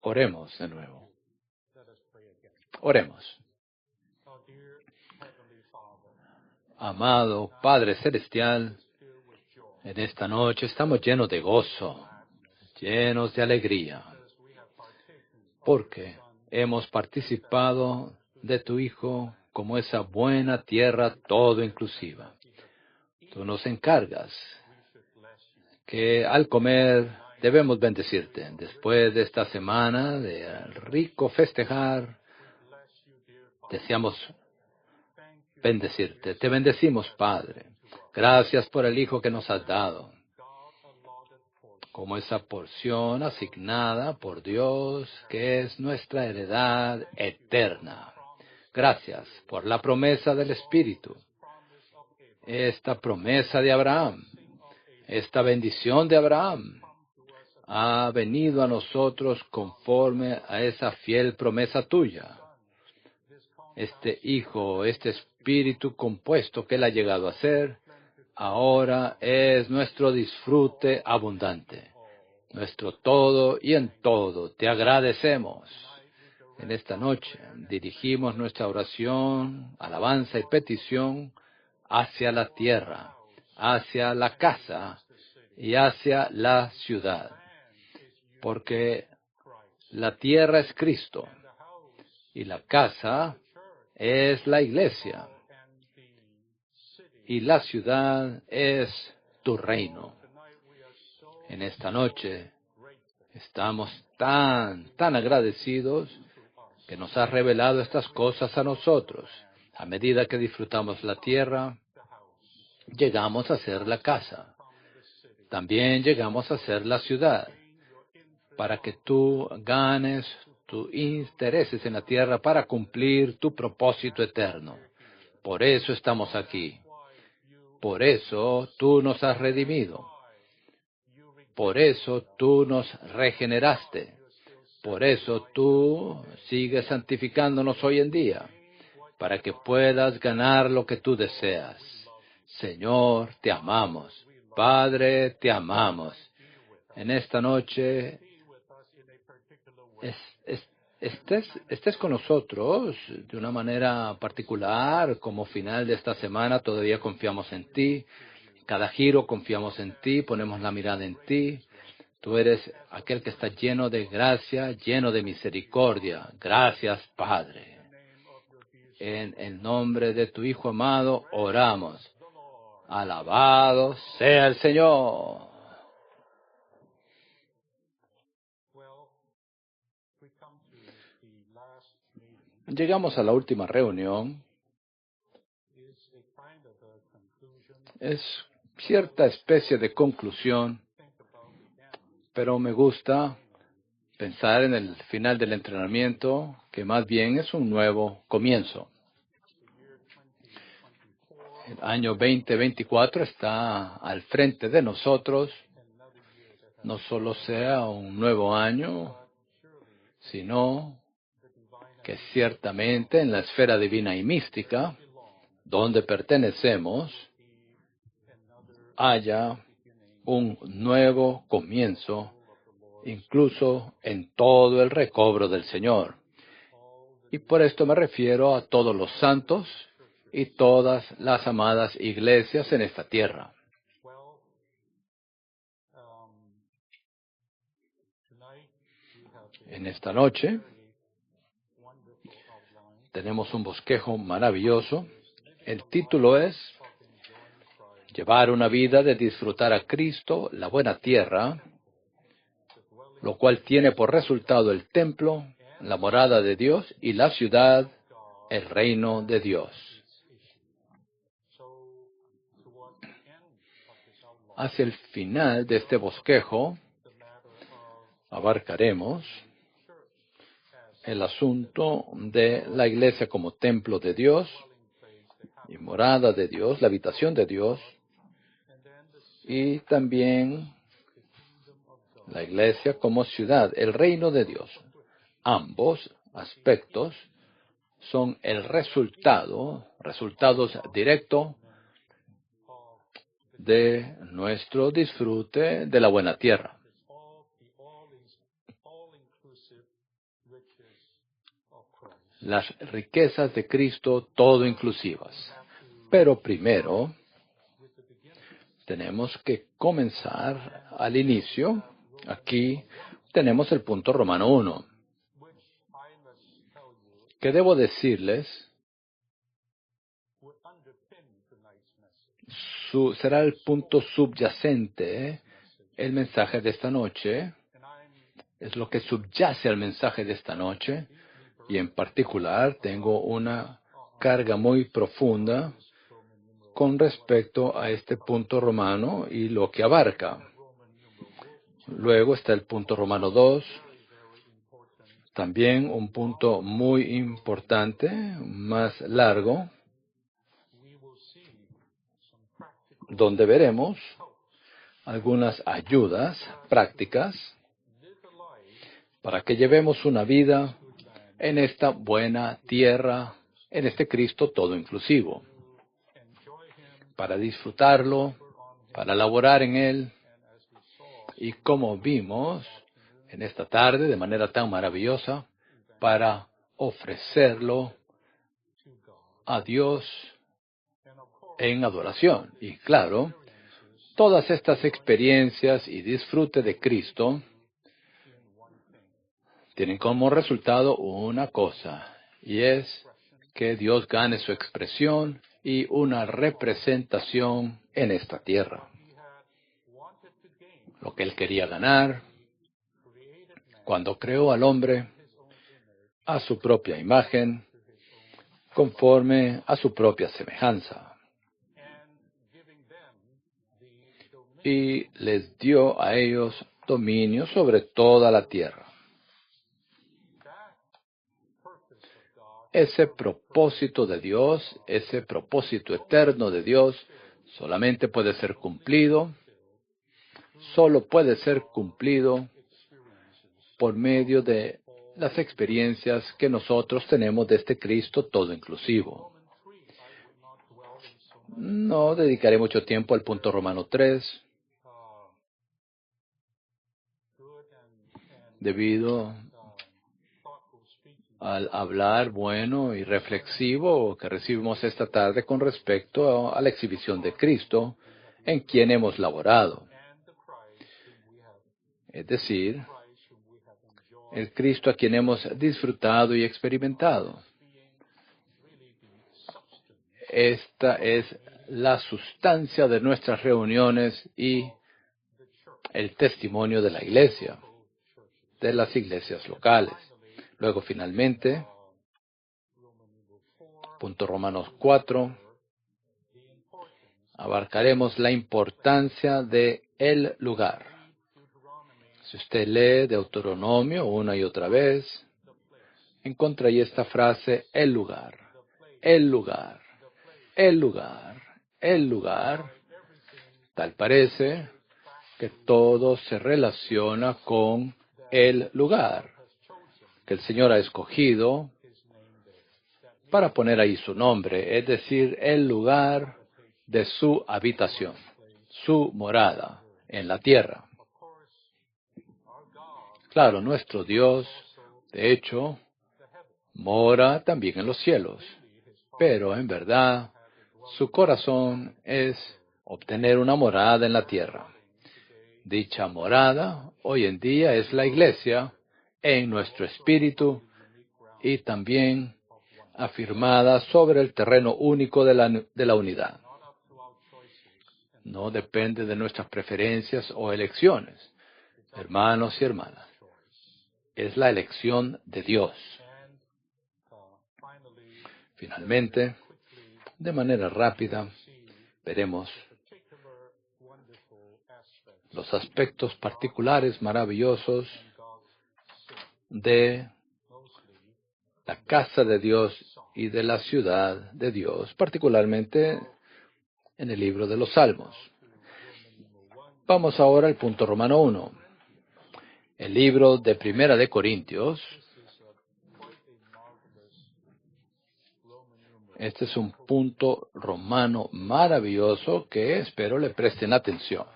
Oremos de nuevo. Oremos. Amado Padre Celestial, en esta noche estamos llenos de gozo, llenos de alegría, porque hemos participado de tu Hijo como esa buena tierra todo inclusiva. Tú nos encargas que al comer debemos bendecirte. Después de esta semana de rico festejar, deseamos bendecirte. Te bendecimos, Padre. Gracias por el Hijo que nos has dado, como esa porción asignada por Dios, que es nuestra heredad eterna. Gracias por la promesa del Espíritu, esta promesa de Abraham, esta bendición de Abraham ha venido a nosotros conforme a esa fiel promesa tuya. Este Hijo, este Espíritu compuesto que Él ha llegado a ser, ahora es nuestro disfrute abundante, nuestro todo y en todo. Te agradecemos. En esta noche dirigimos nuestra oración, alabanza y petición hacia la tierra, hacia la casa y hacia la ciudad, porque la tierra es Cristo y la casa es la iglesia y la ciudad es tu reino. En esta noche estamos tan agradecidos que nos has revelado estas cosas a nosotros. A medida que disfrutamos la tierra, llegamos a ser la casa. También llegamos a ser la ciudad, para que tú ganes tus intereses en la tierra para cumplir tu propósito eterno. Por eso estamos aquí. Por eso tú nos has redimido. Por eso tú nos regeneraste. Por eso tú sigues santificándonos hoy en día, para que puedas ganar lo que tú deseas. Señor, te amamos. Padre, te amamos. En esta noche, estés con nosotros de una manera particular. Como final de esta semana, todavía confiamos en ti. Cada giro confiamos en ti, ponemos la mirada en ti. Tú eres aquel que está lleno de gracia, lleno de misericordia. Gracias, Padre. En el nombre de tu Hijo amado, oramos. Alabado sea el Señor. Llegamos a la última reunión. Es cierta especie de conclusión, pero me gusta pensar en el final del entrenamiento, que más bien es un nuevo comienzo. El año 2024 está al frente de nosotros. No solo sea un nuevo año, sino que ciertamente en la esfera divina y mística, donde pertenecemos, haya un nuevo comienzo, incluso en todo el recobro del Señor. Y por esto me refiero a todos los santos y todas las amadas iglesias en esta tierra. En esta noche tenemos un bosquejo maravilloso. El título es Llevar una vida de disfrutar a Cristo, la buena tierra, lo cual tiene por resultado el templo, la morada de Dios, y la ciudad, el reino de Dios. Hacia el final de este bosquejo abarcaremos el asunto de la iglesia como templo de Dios y morada de Dios, la habitación de Dios, y también la iglesia como ciudad, el reino de Dios. Ambos aspectos son el resultados directos de nuestro disfrute de la buena tierra. las riquezas de Cristo todo inclusivas. Pero primero, tenemos que comenzar al inicio. Aquí tenemos el punto Romano 1. ¿Qué debo decirles? Será el punto subyacente, el mensaje de esta noche. Es lo que subyace al mensaje de esta noche. Y en particular tengo una carga muy profunda con respecto a este punto romano y lo que abarca. Luego está el punto Romano 2. También un punto muy importante, más largo, donde veremos algunas ayudas prácticas para que llevemos una vida en esta buena tierra, en este Cristo todo inclusivo, para disfrutarlo, para laborar en Él, y como vimos en esta tarde de manera tan maravillosa, para ofrecerlo a Dios en adoración. Y claro, todas estas experiencias y disfrute de Cristo tienen como resultado una cosa, y es que Dios gane su expresión y una representación en esta tierra. Lo que Él quería ganar cuando creó al hombre a su propia imagen, conforme a su propia semejanza. Y les dio a ellos dominio sobre toda la tierra. Ese propósito de Dios, ese propósito eterno de Dios, solamente puede ser cumplido, solo puede ser cumplido por medio de las experiencias que nosotros tenemos de este Cristo todo inclusivo. No dedicaré mucho tiempo al punto Romano 3, debido al hablar bueno y reflexivo que recibimos esta tarde con respecto a la exhibición de Cristo en quien hemos laborado. Es decir, el Cristo a quien hemos disfrutado y experimentado. Esta es la sustancia de nuestras reuniones y el testimonio de la iglesia, de las iglesias locales. Luego, finalmente, punto Romanos 4, abarcaremos la importancia de el lugar. Si usted lee Deuteronomio una y otra vez, encuentra ahí esta frase, el lugar, el lugar, el lugar, el lugar. Tal parece que todo se relaciona con el lugar que el Señor ha escogido para poner ahí su nombre, es decir, el lugar de su habitación, su morada en la tierra. Claro, nuestro Dios, de hecho, mora también en los cielos, pero en verdad su corazón es obtener una morada en la tierra. Dicha morada hoy en día es la iglesia en nuestro espíritu y también afirmada sobre el terreno único de la unidad. No depende de nuestras preferencias o elecciones, hermanos y hermanas. Es la elección de Dios. Finalmente, de manera rápida, veremos los aspectos particulares maravillosos de la casa de Dios y de la ciudad de Dios, particularmente en el libro de los Salmos. Vamos ahora al punto Romano 1. El libro de Primera de Corintios. Este es un punto romano maravilloso que espero le presten atención.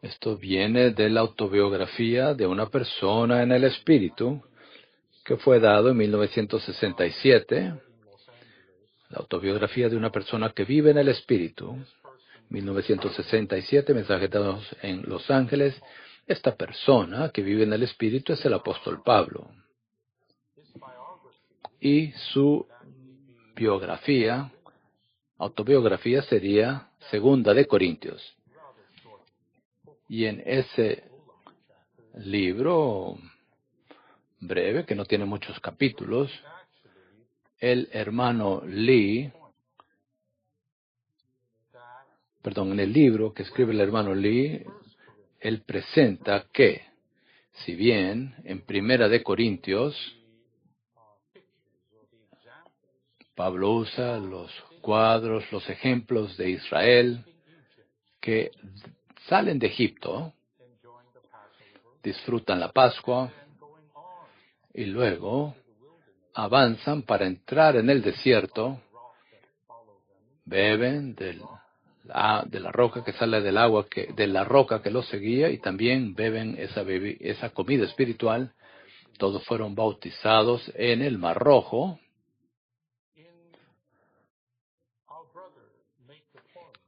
Esto viene de la autobiografía de una persona en el Espíritu que fue dado en 1967. La autobiografía de una persona que vive en el Espíritu. 1967, mensaje dado en Los Ángeles. Esta persona que vive en el Espíritu es el apóstol Pablo. Y su biografía, autobiografía, sería Segunda de Corintios. Y en ese libro breve, que no tiene muchos capítulos, el hermano Lee, en el libro que escribe el hermano Lee, él presenta que, si bien en Primera de Corintios, Pablo usa los cuadros, los ejemplos de Israel que salen de Egipto, disfrutan la Pascua y luego avanzan para entrar en el desierto, beben de la roca que sale del agua, de la roca que los seguía, y también beben esa comida espiritual. Todos fueron bautizados en el Mar Rojo.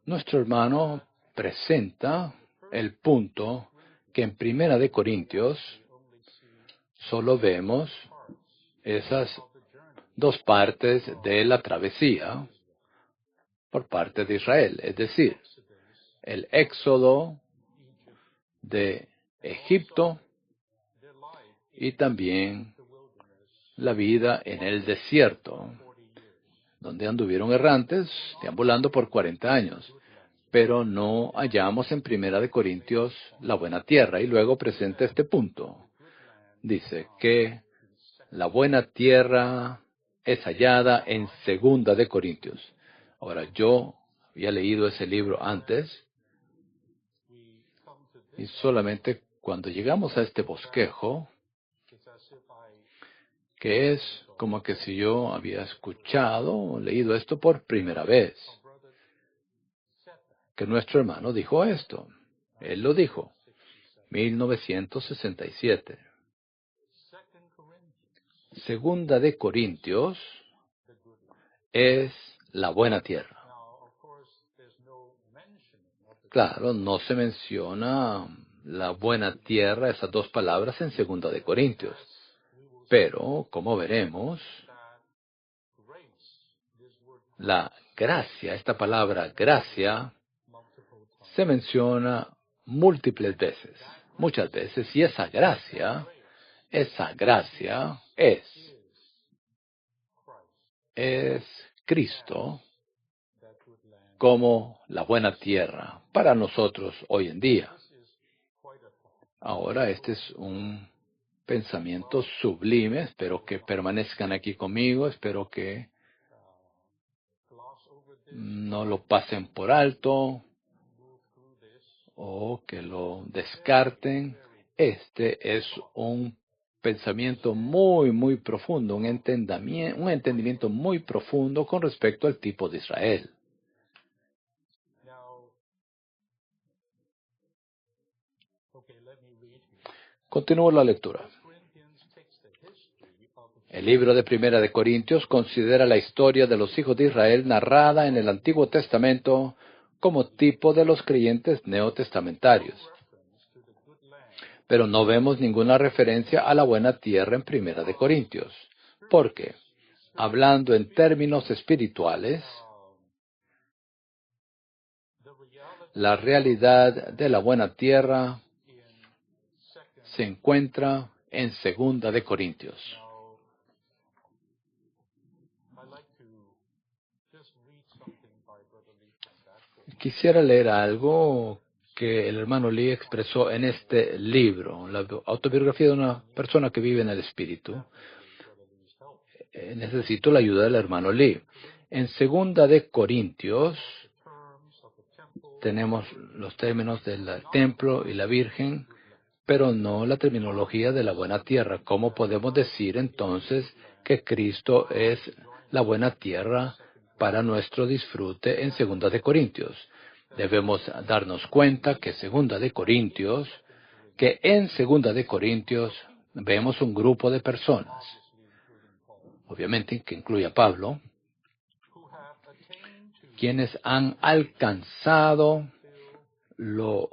Nuestro hermano presenta el punto que en Primera de Corintios solo vemos esas dos partes de la travesía por parte de Israel, es decir, el éxodo de Egipto y también la vida en el desierto, donde anduvieron errantes, deambulando por 40 años. Pero no hallamos en Primera de Corintios la buena tierra. Y luego presenta este punto. Dice que la buena tierra es hallada en Segunda de Corintios. Ahora, yo había leído ese libro antes, y solamente cuando llegamos a este bosquejo, que es como que si yo había escuchado o leído esto por primera vez, que nuestro hermano dijo esto. Él lo dijo, 1967. Segunda de Corintios es la buena tierra. Claro, no se menciona la buena tierra, esas dos palabras, en Segunda de Corintios. Pero, como veremos, la gracia, esta palabra gracia, se menciona múltiples veces, muchas veces, y esa gracia es Cristo como la buena tierra para nosotros hoy en día. Ahora, este es un pensamiento sublime. Espero que permanezcan aquí conmigo. Espero que no lo pasen por alto o que lo descarten. Este es un pensamiento muy, muy profundo, un entendimiento muy profundo con respecto al tipo de Israel. Continúo la lectura. El libro de Primera de Corintios considera la historia de los hijos de Israel narrada en el Antiguo Testamento como tipo de los creyentes neotestamentarios. Pero no vemos ninguna referencia a la buena tierra en Primera de Corintios, porque, hablando en términos espirituales, la realidad de la buena tierra se encuentra en Segunda de Corintios. Quisiera leer algo que el hermano Lee expresó en este libro, la autobiografía de una persona que vive en el Espíritu. Necesito la ayuda del hermano Lee. En Segunda de Corintios tenemos los términos del templo y la Virgen, pero no la terminología de la buena tierra. ¿Cómo podemos decir entonces que Cristo es la buena tierra para nuestro disfrute en Segunda de Corintios? Debemos darnos cuenta que en Segunda de Corintios vemos un grupo de personas, obviamente que incluye a Pablo, quienes han alcanzado lo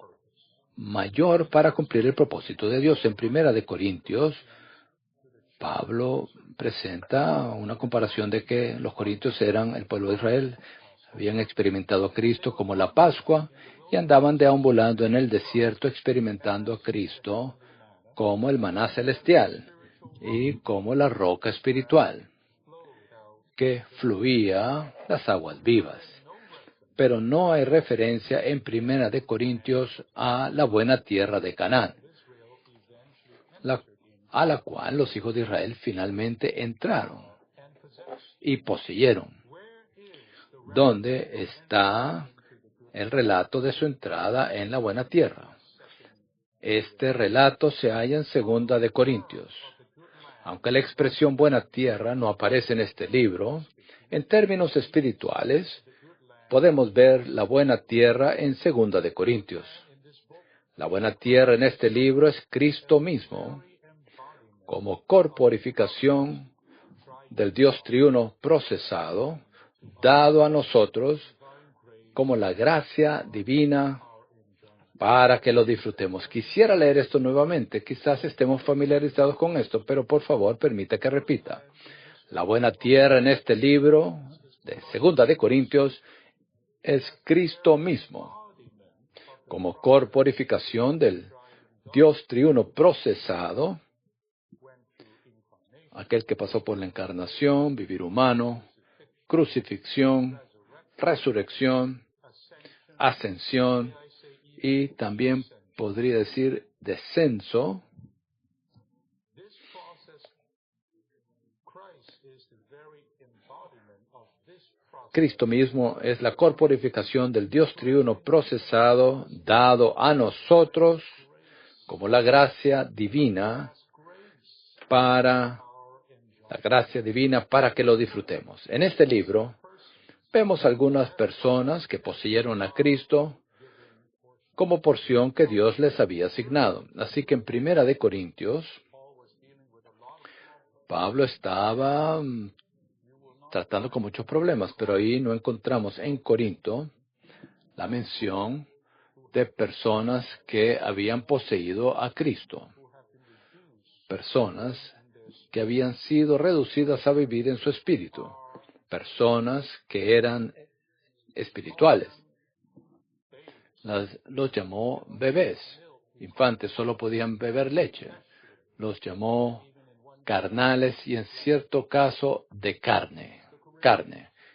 mayor para cumplir el propósito de Dios. En Primera de Corintios, Pablo presenta una comparación de que los corintios eran el pueblo de Israel, habían experimentado a Cristo como la Pascua y andaban deambulando en el desierto experimentando a Cristo como el maná celestial y como la roca espiritual que fluía las aguas vivas. Pero no hay referencia en Primera de Corintios a la buena tierra de Canaán, a la cual los hijos de Israel finalmente entraron y poseyeron. ¿Dónde está el relato de su entrada en la buena tierra? Este relato se halla en Segunda de Corintios. Aunque la expresión buena tierra no aparece en este libro, en términos espirituales, podemos ver la buena tierra en Segunda de Corintios. La buena tierra en este libro es Cristo mismo, como corporificación del Dios triuno procesado, dado a nosotros como la gracia divina para que lo disfrutemos. Quisiera leer esto nuevamente. Quizás estemos familiarizados con esto, pero por favor permita que repita. La buena tierra en este libro de Segunda de Corintios es Cristo mismo, como corporificación del Dios triuno procesado, aquel que pasó por la encarnación, vivir humano, crucifixión, resurrección, ascensión y también podría decir descenso. Cristo mismo es la corporificación del Dios triuno procesado, dado a nosotros como la gracia divina para que lo disfrutemos. En este libro vemos algunas personas que poseyeron a Cristo como porción que Dios les había asignado. Así que en Primera de Corintios, Pablo estaba tratando con muchos problemas, pero ahí no encontramos en Corinto la mención de personas que habían poseído a Cristo, personas que habían sido reducidas a vivir en su espíritu, personas que eran espirituales. Los llamó bebés, infantes, solo podían beber leche. Los llamó carnales y en cierto caso de carne.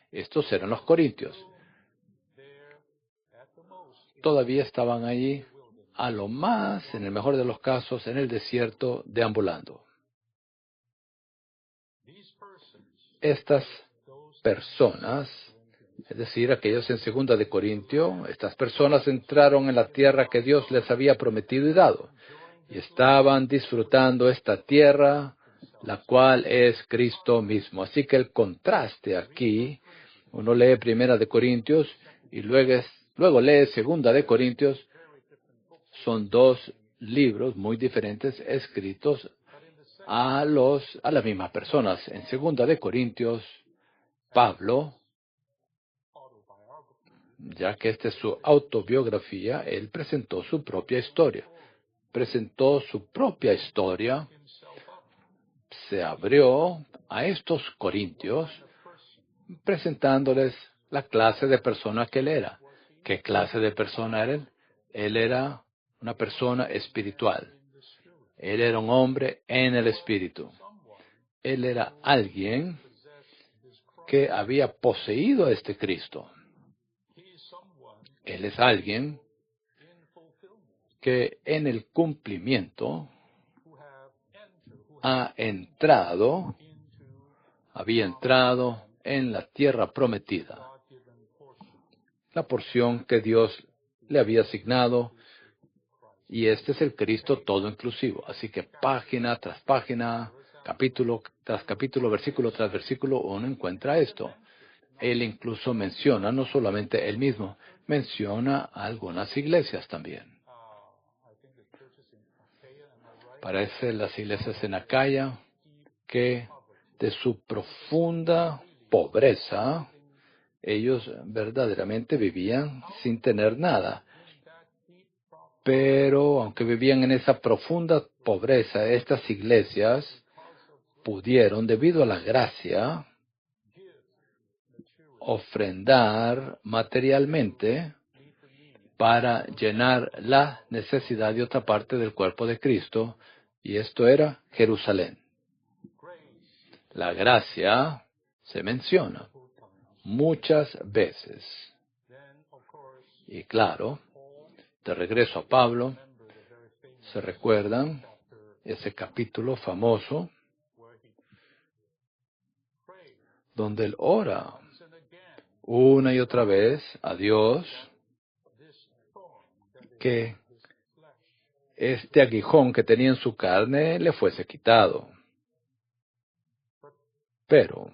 Estos eran los corintios. Todavía estaban allí, a lo más, en el mejor de los casos, en el desierto, deambulando. Estas personas, es decir, aquellos en Segunda de Corintios, estas personas entraron en la tierra que Dios les había prometido y dado, y estaban disfrutando esta tierra, la cual es Cristo mismo. Así que el contraste aquí, uno lee Primera de Corintios y luego lee Segunda de Corintios, son dos libros muy diferentes escritos a las mismas personas. En Segunda de Corintios, Pablo, ya que esta es su autobiografía, él presentó su propia historia. Se abrió a estos corintios presentándoles la clase de persona que él era. ¿Qué clase de persona era él? Él era una persona espiritual. Él era un hombre en el espíritu. Él era alguien que había poseído a este Cristo. Él es alguien que en el cumplimiento había entrado en la tierra prometida, la porción que Dios le había asignado, y este es el Cristo todo inclusivo. Así que página tras página, capítulo tras capítulo, versículo tras versículo, uno encuentra esto. él incluso menciona, no solamente él mismo, menciona a algunas iglesias también. Parece las iglesias en Acaya que de su profunda pobreza, ellos verdaderamente vivían sin tener nada. Pero aunque vivían en esa profunda pobreza, estas iglesias pudieron, debido a la gracia, ofrendar materialmente para llenar la necesidad de otra parte del cuerpo de Cristo, y esto era Jerusalén. La gracia se menciona muchas veces. Y claro, de regreso a Pablo, ¿se recuerdan ese capítulo famoso donde él ora una y otra vez a Dios que este aguijón que tenía en su carne le fuese quitado? Pero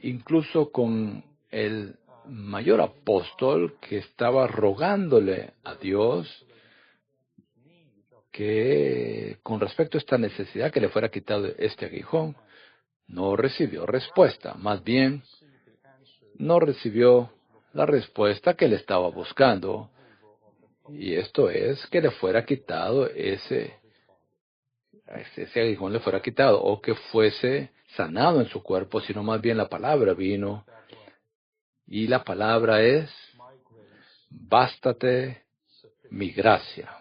incluso con el mayor apóstol que estaba rogándole a Dios que con respecto a esta necesidad que le fuera quitado este aguijón, no recibió respuesta. Más bien, no recibió la respuesta que él estaba buscando. Y esto es que le fuera quitado ese aguijón le fuera quitado, o que fuese sanado en su cuerpo, sino más bien la palabra vino. Y la palabra es, bástate mi gracia.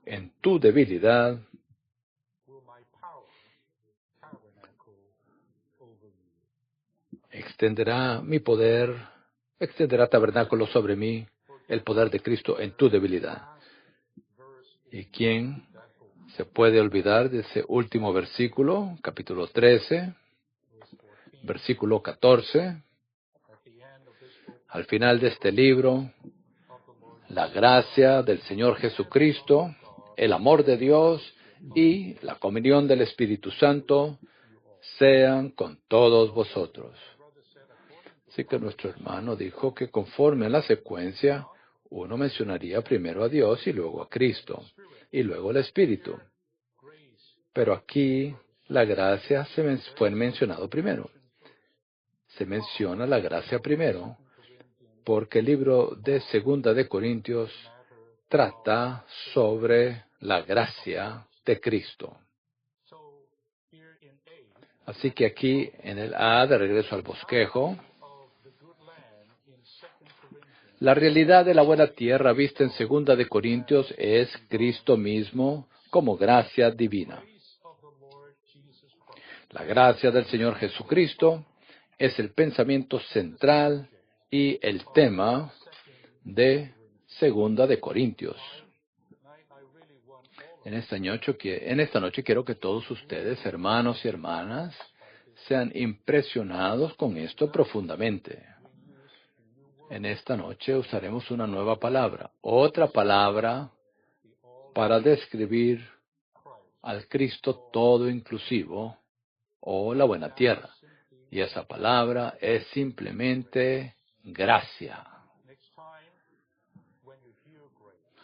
En tu debilidad extenderá mi poder, extenderá tabernáculo sobre mí, el poder de Cristo en tu debilidad. ¿Y quién se puede olvidar de ese último versículo, capítulo 13, versículo 14? Al final de este libro, la gracia del Señor Jesucristo, el amor de Dios y la comunión del Espíritu Santo sean con todos vosotros. Así que nuestro hermano dijo que conforme a la secuencia, uno mencionaría primero a Dios y luego a Cristo, y luego el Espíritu. Pero aquí la gracia fue mencionado primero. Se menciona la gracia primero, porque el libro de Segunda de Corintios trata sobre la gracia de Cristo. Así que aquí en el A, de regreso al bosquejo, la realidad de la buena tierra vista en Segunda de Corintios es Cristo mismo como gracia divina. La gracia del Señor Jesucristo es el pensamiento central y el tema de Segunda de Corintios. En esta noche quiero que todos ustedes, hermanos y hermanas, sean impresionados con esto profundamente. En esta noche usaremos una nueva palabra, otra palabra para describir al Cristo todo inclusivo o la buena tierra. Y esa palabra es simplemente gracia.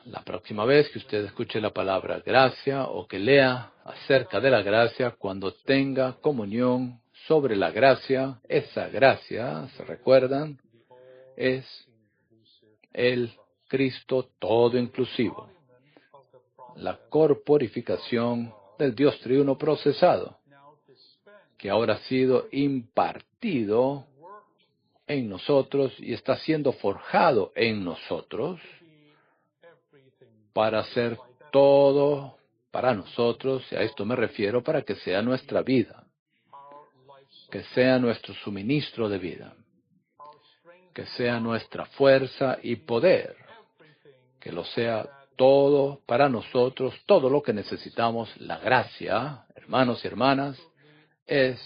La próxima vez que usted escuche la palabra gracia o que lea acerca de la gracia, cuando tenga comunión sobre la gracia, esa gracia, ¿se recuerdan? Es el Cristo todo inclusivo, la corporificación del Dios triuno procesado, que ahora ha sido impartido en nosotros y está siendo forjado en nosotros para hacer todo para nosotros, y a esto me refiero, para que sea nuestra vida, que sea nuestro suministro de vida, que sea nuestra fuerza y poder, que lo sea todo para nosotros, todo lo que necesitamos. La gracia, hermanos y hermanas, es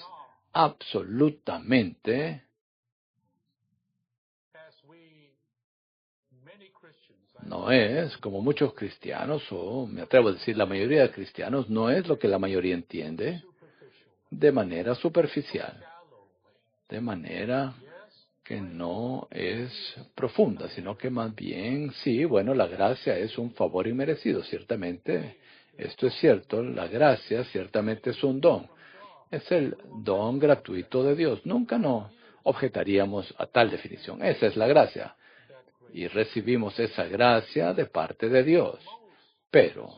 absolutamente no es, como muchos cristianos, o me atrevo a decir la mayoría de cristianos, no es lo que la mayoría entiende de manera superficial, de manera que no es profunda, sino que más bien, sí, bueno, la gracia es un favor inmerecido, ciertamente, esto es cierto, la gracia ciertamente es un don, es el don gratuito de Dios, nunca no objetaríamos a tal definición, esa es la gracia, y recibimos esa gracia de parte de Dios, pero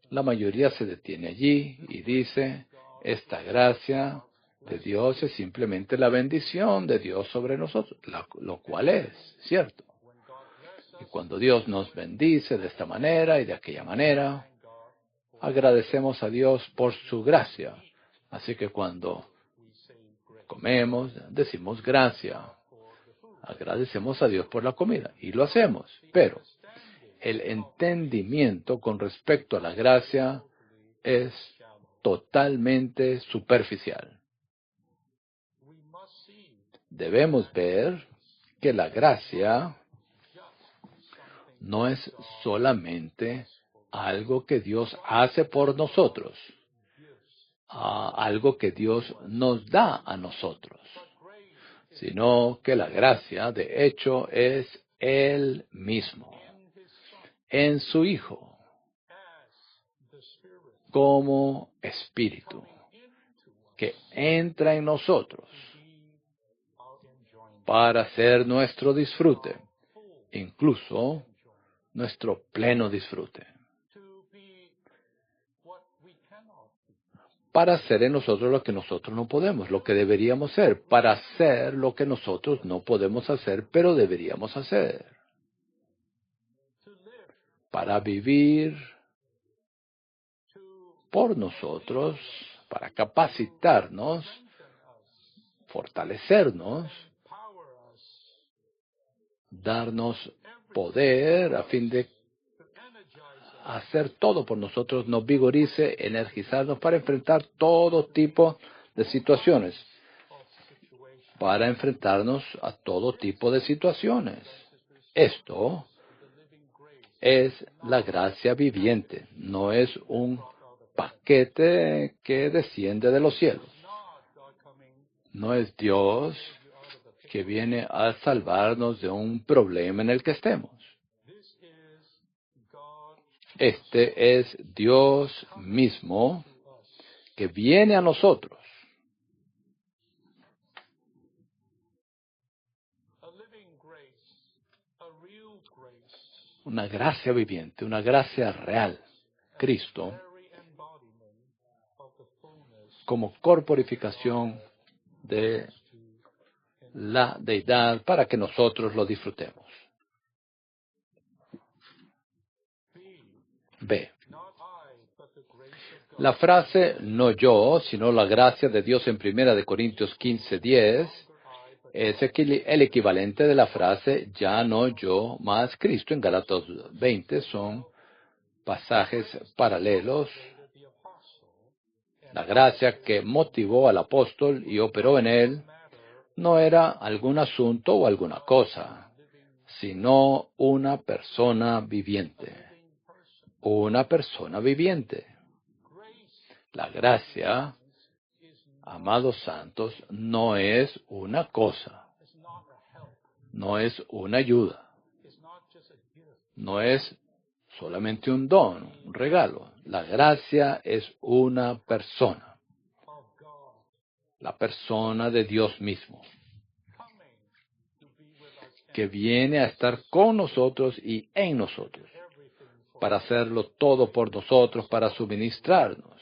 la mayoría se detiene allí y dice, esta gracia de Dios es simplemente la bendición de Dios sobre nosotros, lo cual es cierto. Y cuando Dios nos bendice de esta manera y de aquella manera, agradecemos a Dios por su gracia. Así que cuando comemos, decimos gracia. Agradecemos a Dios por la comida y lo hacemos. Pero el entendimiento con respecto a la gracia es totalmente superficial. Debemos ver que la gracia no es solamente algo que Dios hace por nosotros, algo que Dios nos da a nosotros, sino que la gracia, de hecho, es Él mismo, en su Hijo, como Espíritu, que entra en nosotros para hacer nuestro disfrute, incluso nuestro pleno disfrute, para hacer en nosotros lo que nosotros no podemos, lo que deberíamos ser, para hacer lo que nosotros no podemos hacer, pero deberíamos hacer, para vivir por nosotros, para capacitarnos, fortalecernos, darnos poder a fin de hacer todo por nosotros, nos vigorice, energizarnos para enfrentar todo tipo de situaciones, para enfrentarnos a todo tipo de situaciones. Esto es la gracia viviente, no es un paquete que desciende de los cielos. No es Dios que viene a salvarnos de un problema en el que estemos. Este es Dios mismo que viene a nosotros. Una gracia viviente, una gracia real. Cristo como corporificación de la deidad para que nosotros lo disfrutemos. B. La frase no yo, sino la gracia de Dios en 1 Corintios 15:10 es el equivalente de la frase ya no yo, más Cristo en Gálatas 20. Son pasajes paralelos. La gracia que motivó al apóstol y operó en él no era algún asunto o alguna cosa, sino una persona viviente. Una persona viviente. La gracia, amados santos, no es una cosa, no es una ayuda, no es solamente un don, un regalo. La gracia es una persona, la persona de Dios mismo, que viene a estar con nosotros y en nosotros, para hacerlo todo por nosotros, para suministrarnos.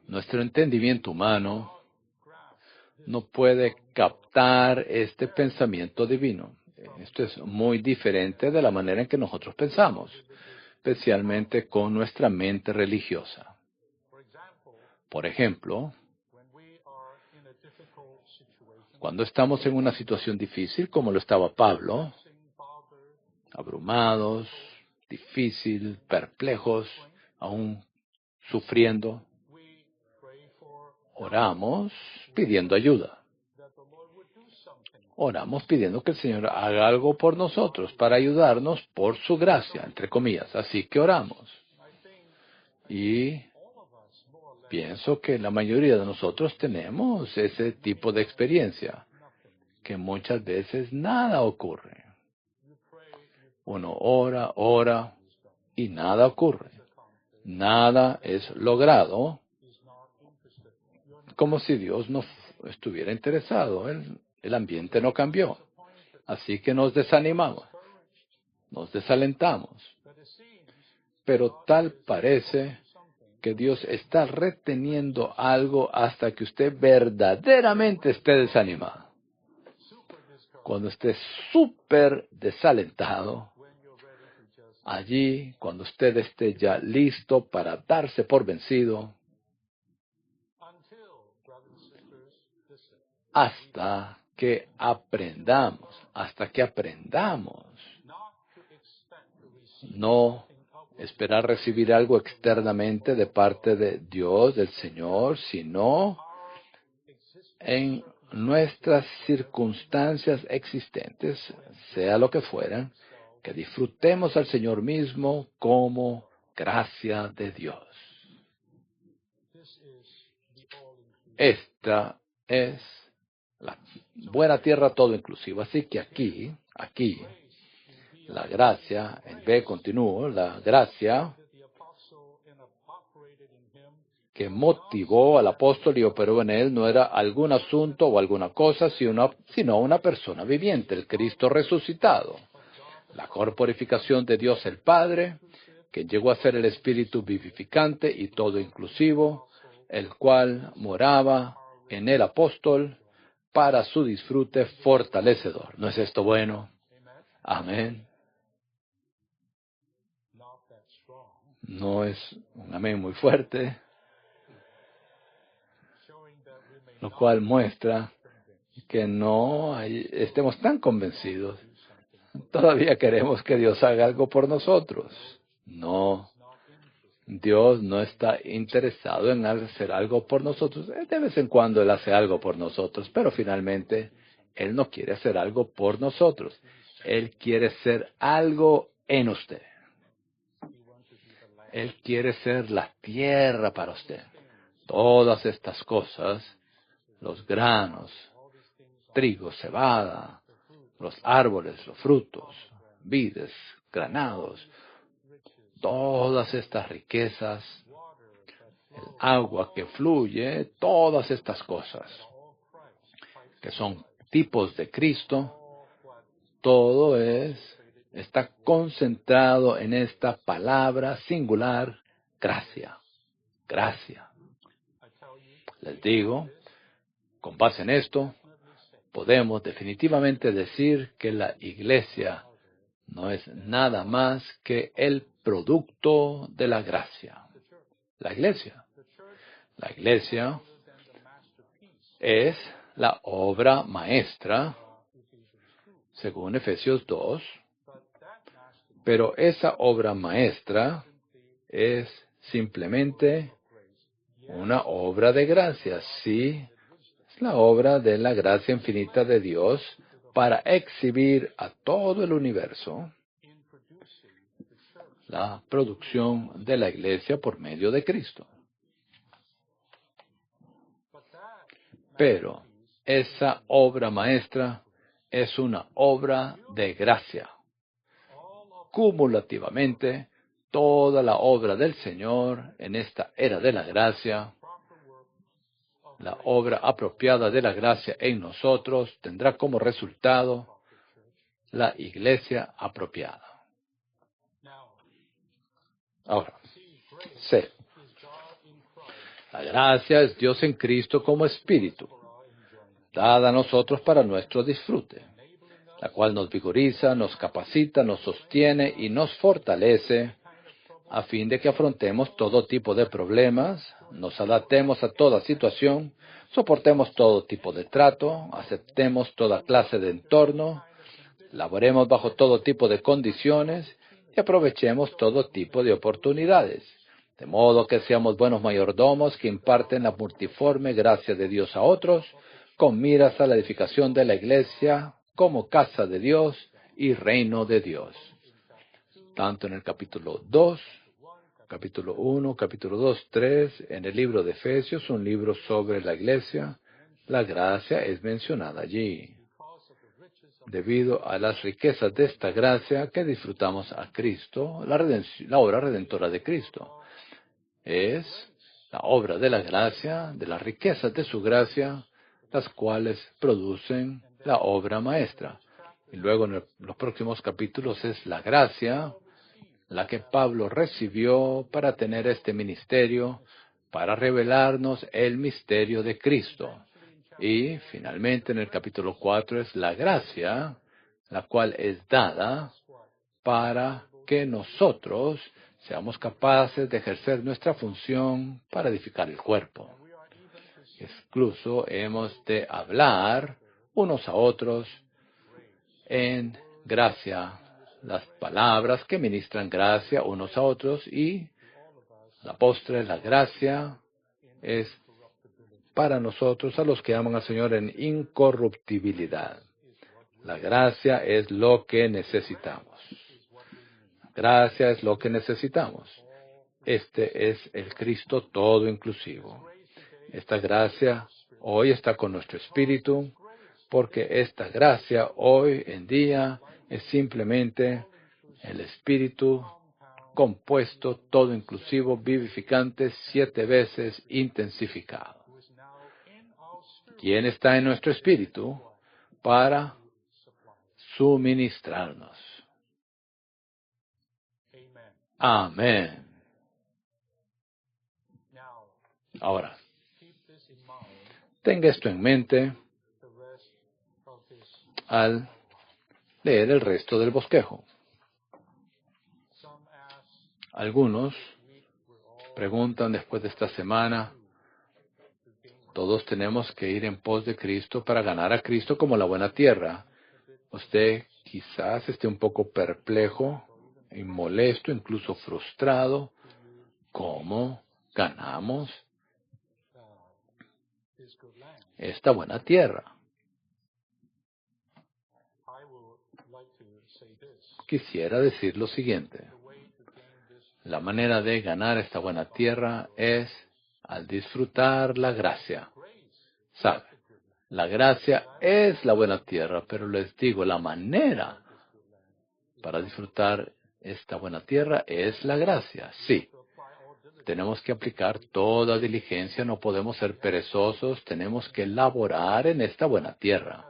Nuestro entendimiento humano no puede captar este pensamiento divino. Esto es muy diferente de la manera en que nosotros pensamos, especialmente con nuestra mente religiosa. Por ejemplo, cuando estamos en una situación difícil, como lo estaba Pablo, abrumados, difícil, perplejos, aún sufriendo, oramos pidiendo ayuda. oramos pidiendo que el Señor haga algo por nosotros para ayudarnos por su gracia, entre comillas. Así que oramos. Y pienso que la mayoría de nosotros tenemos ese tipo de experiencia, que muchas veces nada ocurre. Uno ora, y nada ocurre. Nada es logrado, como si Dios no estuviera interesado. El ambiente no cambió. Así que nos desanimamos, nos desalentamos. Pero tal parece que Dios está reteniendo algo hasta que usted verdaderamente esté desanimado. Cuando esté súper desalentado, allí, cuando usted esté ya listo para darse por vencido, hasta que aprendamos no esperar recibir algo externamente de parte de Dios, del Señor, sino en nuestras circunstancias existentes, sea lo que fueran, que disfrutemos al Señor mismo como gracia de Dios. Esta es la buena tierra todo inclusiva. Así que aquí, la gracia, en B continúo, la gracia que motivó al apóstol y operó en él no era algún asunto o alguna cosa, sino una persona viviente, el Cristo resucitado. La corporificación de Dios el Padre, que llegó a ser el Espíritu vivificante y todo inclusivo, el cual moraba en el apóstol para su disfrute fortalecedor. ¿No es esto bueno? Amén. No es un amén muy fuerte, lo cual muestra que no estemos tan convencidos. Todavía queremos que Dios haga algo por nosotros. No, Dios no está interesado en hacer algo por nosotros. De vez en cuando Él hace algo por nosotros, pero finalmente Él no quiere hacer algo por nosotros. Él quiere ser algo en usted. Él quiere ser la tierra para usted. Todas estas cosas, los granos, trigo, cebada, los árboles, los frutos, vides, granados, todas estas riquezas, el agua que fluye, todas estas cosas, que son tipos de Cristo, todo está concentrado en esta palabra singular, gracia, gracia. Les digo, con base en esto, podemos definitivamente decir que la iglesia no es nada más que el producto de la gracia. La iglesia es la obra maestra, según Efesios 2, pero esa obra maestra es simplemente una obra de gracia. Sí, es la obra de la gracia infinita de Dios para exhibir a todo el universo la producción de la iglesia por medio de Cristo. Pero esa obra maestra es una obra de gracia. Cumulativamente, toda la obra del Señor en esta era de la gracia, la obra apropiada de la gracia en nosotros, tendrá como resultado la iglesia apropiada. Ahora, C. La gracia es Dios en Cristo como Espíritu, dada a nosotros para nuestro disfrute, la cual nos vigoriza, nos capacita, nos sostiene y nos fortalece a fin de que afrontemos todo tipo de problemas, nos adaptemos a toda situación, soportemos todo tipo de trato, aceptemos toda clase de entorno, laboremos bajo todo tipo de condiciones y aprovechemos todo tipo de oportunidades, de modo que seamos buenos mayordomos que imparten la multiforme gracia de Dios a otros, con miras a la edificación de la iglesia como casa de Dios y reino de Dios. Tanto en el capítulo 2, capítulo 1, capítulo 2, 3, en el libro de Efesios, un libro sobre la iglesia, la gracia es mencionada allí. Debido a las riquezas de esta gracia que disfrutamos a Cristo, la obra redentora de Cristo es la obra de la gracia, de las riquezas de su gracia, las cuales producen la obra maestra. Y luego en los próximos capítulos es la gracia, la que Pablo recibió para tener este ministerio, para revelarnos el misterio de Cristo. Y finalmente en el capítulo 4 es la gracia, la cual es dada para que nosotros seamos capaces de ejercer nuestra función para edificar el cuerpo. Incluso hemos de hablar unos a otros en gracia, las palabras que ministran gracia unos a otros, y la postre, la gracia, es para nosotros, a los que aman al Señor, en incorruptibilidad. La gracia es lo que necesitamos. Gracia es lo que necesitamos. Este es el Cristo todo inclusivo. Esta gracia hoy está con nuestro espíritu, porque esta gracia hoy en día es simplemente el espíritu compuesto, todo inclusivo, vivificante, 7 veces intensificado. ¿Quién está en nuestro espíritu para suministrarnos? Amén. Ahora, tenga esto en mente al leer el resto del bosquejo. Algunos preguntan después de esta semana, todos tenemos que ir en pos de Cristo para ganar a Cristo como la buena tierra. Usted quizás esté un poco perplejo y molesto, incluso frustrado. ¿Cómo ganamos esta buena tierra? Quisiera decir lo siguiente. La manera de ganar esta buena tierra es al disfrutar la gracia. ¿Sabe? La gracia es la buena tierra, pero les digo, la manera para disfrutar esta buena tierra es la gracia. Sí. Tenemos que aplicar toda diligencia, no podemos ser perezosos, tenemos que laborar en esta buena tierra.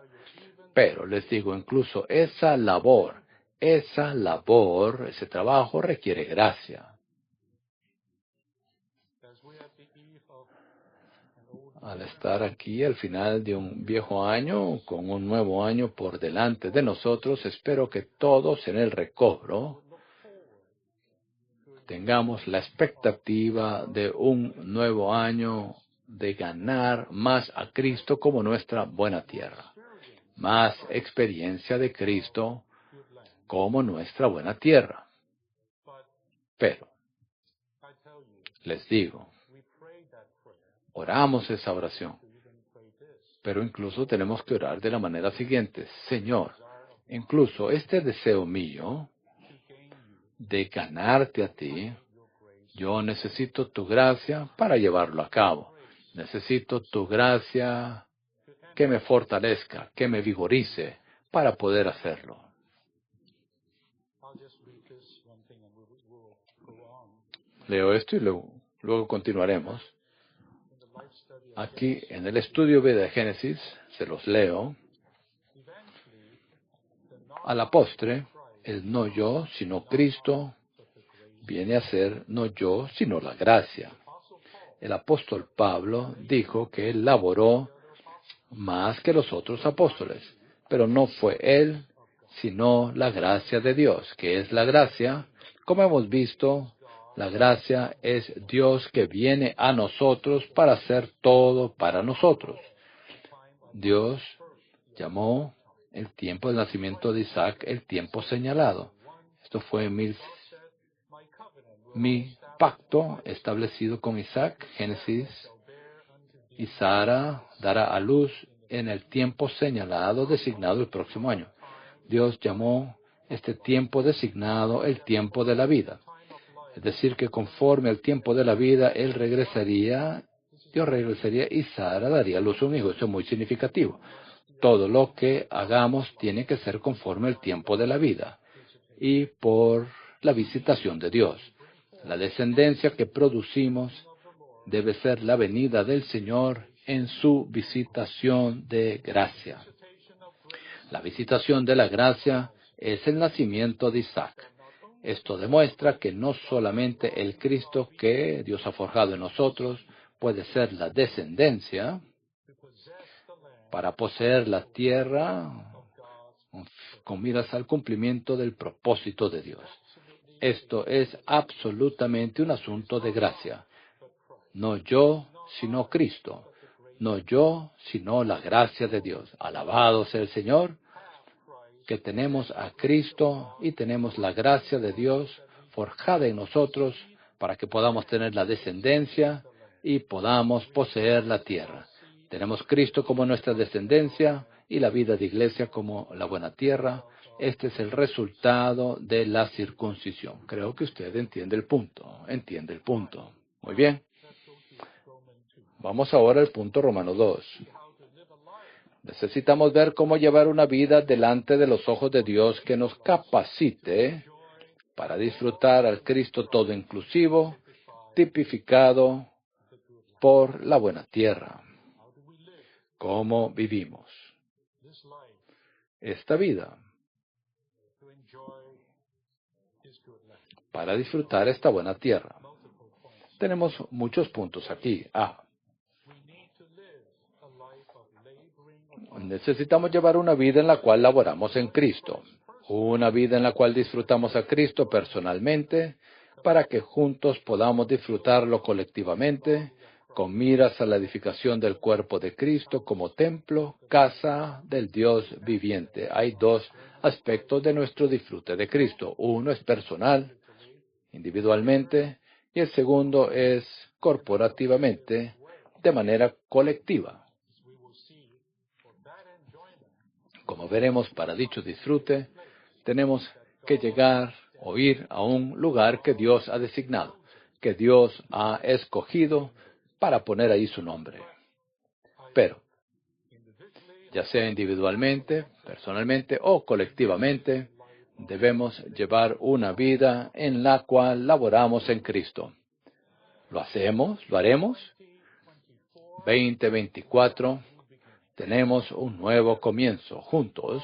Pero les digo, incluso esa labor, ese trabajo requiere gracia. Al estar aquí al final de un viejo año, con un nuevo año por delante de nosotros, espero que todos en el recobro tengamos la expectativa de un nuevo año de ganar más a Cristo como nuestra buena tierra. Más experiencia de Cristo como nuestra buena tierra. Pero, les digo, oramos esa oración. Pero incluso tenemos que orar de la manera siguiente. Señor, incluso este deseo mío de ganarte a ti, yo necesito tu gracia para llevarlo a cabo. Necesito tu gracia que me fortalezca, que me vigorice para poder hacerlo. Leo esto y luego continuaremos. Aquí en el estudio de Génesis, se los leo. A la postre, el no yo, sino Cristo, viene a ser no yo, sino la gracia. El apóstol Pablo dijo que él laboró más que los otros apóstoles, pero no fue él, sino la gracia de Dios. ¿Qué es la gracia? Como hemos visto, la gracia es Dios que viene a nosotros para hacer todo para nosotros. Dios llamó el tiempo del nacimiento de Isaac el tiempo señalado. Esto fue mi pacto establecido con Isaac, Génesis, y Sara dará a luz en el tiempo señalado, designado el próximo año. Dios llamó este tiempo designado el tiempo de la vida. Es decir, que conforme al tiempo de la vida, Dios regresaría y Sara daría a luz a un hijo. Eso es muy significativo. Todo lo que hagamos tiene que ser conforme al tiempo de la vida y por la visitación de Dios. La descendencia que producimos debe ser la venida del Señor en su visitación de gracia. La visitación de la gracia es el nacimiento de Isaac. Esto demuestra que no solamente el Cristo que Dios ha forjado en nosotros puede ser la descendencia para poseer la tierra con miras al cumplimiento del propósito de Dios. Esto es absolutamente un asunto de gracia. No yo, sino Cristo. No yo, sino la gracia de Dios. Alabado sea el Señor, que tenemos a Cristo y tenemos la gracia de Dios forjada en nosotros para que podamos tener la descendencia y podamos poseer la tierra. Tenemos Cristo como nuestra descendencia y la vida de iglesia como la buena tierra. Este es el resultado de la circuncisión. Creo que usted entiende el punto. Entiende el punto. Muy bien. Vamos ahora al punto Romano 2. Necesitamos ver cómo llevar una vida delante de los ojos de Dios que nos capacite para disfrutar al Cristo todo inclusivo, tipificado por la buena tierra. ¿Cómo vivimos esta vida para disfrutar esta buena tierra? Tenemos muchos puntos aquí. Necesitamos llevar una vida en la cual laboramos en Cristo, una vida en la cual disfrutamos a Cristo personalmente, para que juntos podamos disfrutarlo colectivamente, con miras a la edificación del cuerpo de Cristo como templo, casa del Dios viviente. Hay dos aspectos de nuestro disfrute de Cristo. Uno es personal, individualmente, y el segundo es corporativamente, de manera colectiva. Como veremos, para dicho disfrute, tenemos que llegar o ir a un lugar que Dios ha designado, que Dios ha escogido para poner ahí su nombre. Pero, ya sea individualmente, personalmente o colectivamente, debemos llevar una vida en la cual laboramos en Cristo. ¿Lo hacemos? ¿Lo haremos? 2024. Tenemos un nuevo comienzo juntos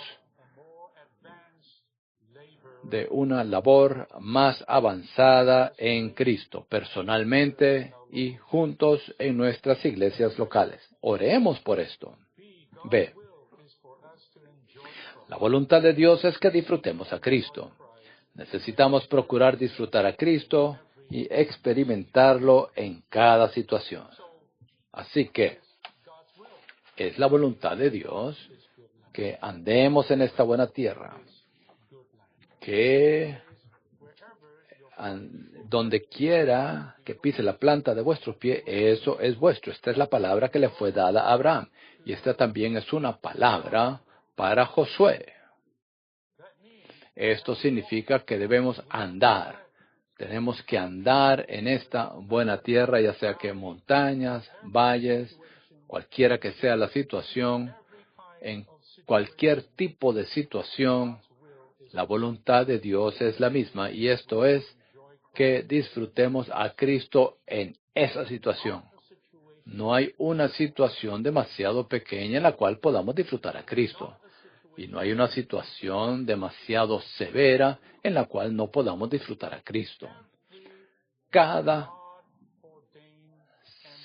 de una labor más avanzada en Cristo, personalmente y juntos en nuestras iglesias locales. Oremos por esto. B. La voluntad de Dios es que disfrutemos a Cristo. Necesitamos procurar disfrutar a Cristo y experimentarlo en cada situación. Así que es la voluntad de Dios que andemos en esta buena tierra, que donde quiera que pise la planta de vuestros pies, eso es vuestro. Esta es la palabra que le fue dada a Abraham. Y esta también es una palabra para Josué. Esto significa que debemos andar. Tenemos que andar en esta buena tierra, ya sea que montañas, valles, cualquiera que sea la situación, en cualquier tipo de situación, la voluntad de Dios es la misma, y esto es que disfrutemos a Cristo en esa situación. No hay una situación demasiado pequeña en la cual podamos disfrutar a Cristo, y no hay una situación demasiado severa en la cual no podamos disfrutar a Cristo. Cada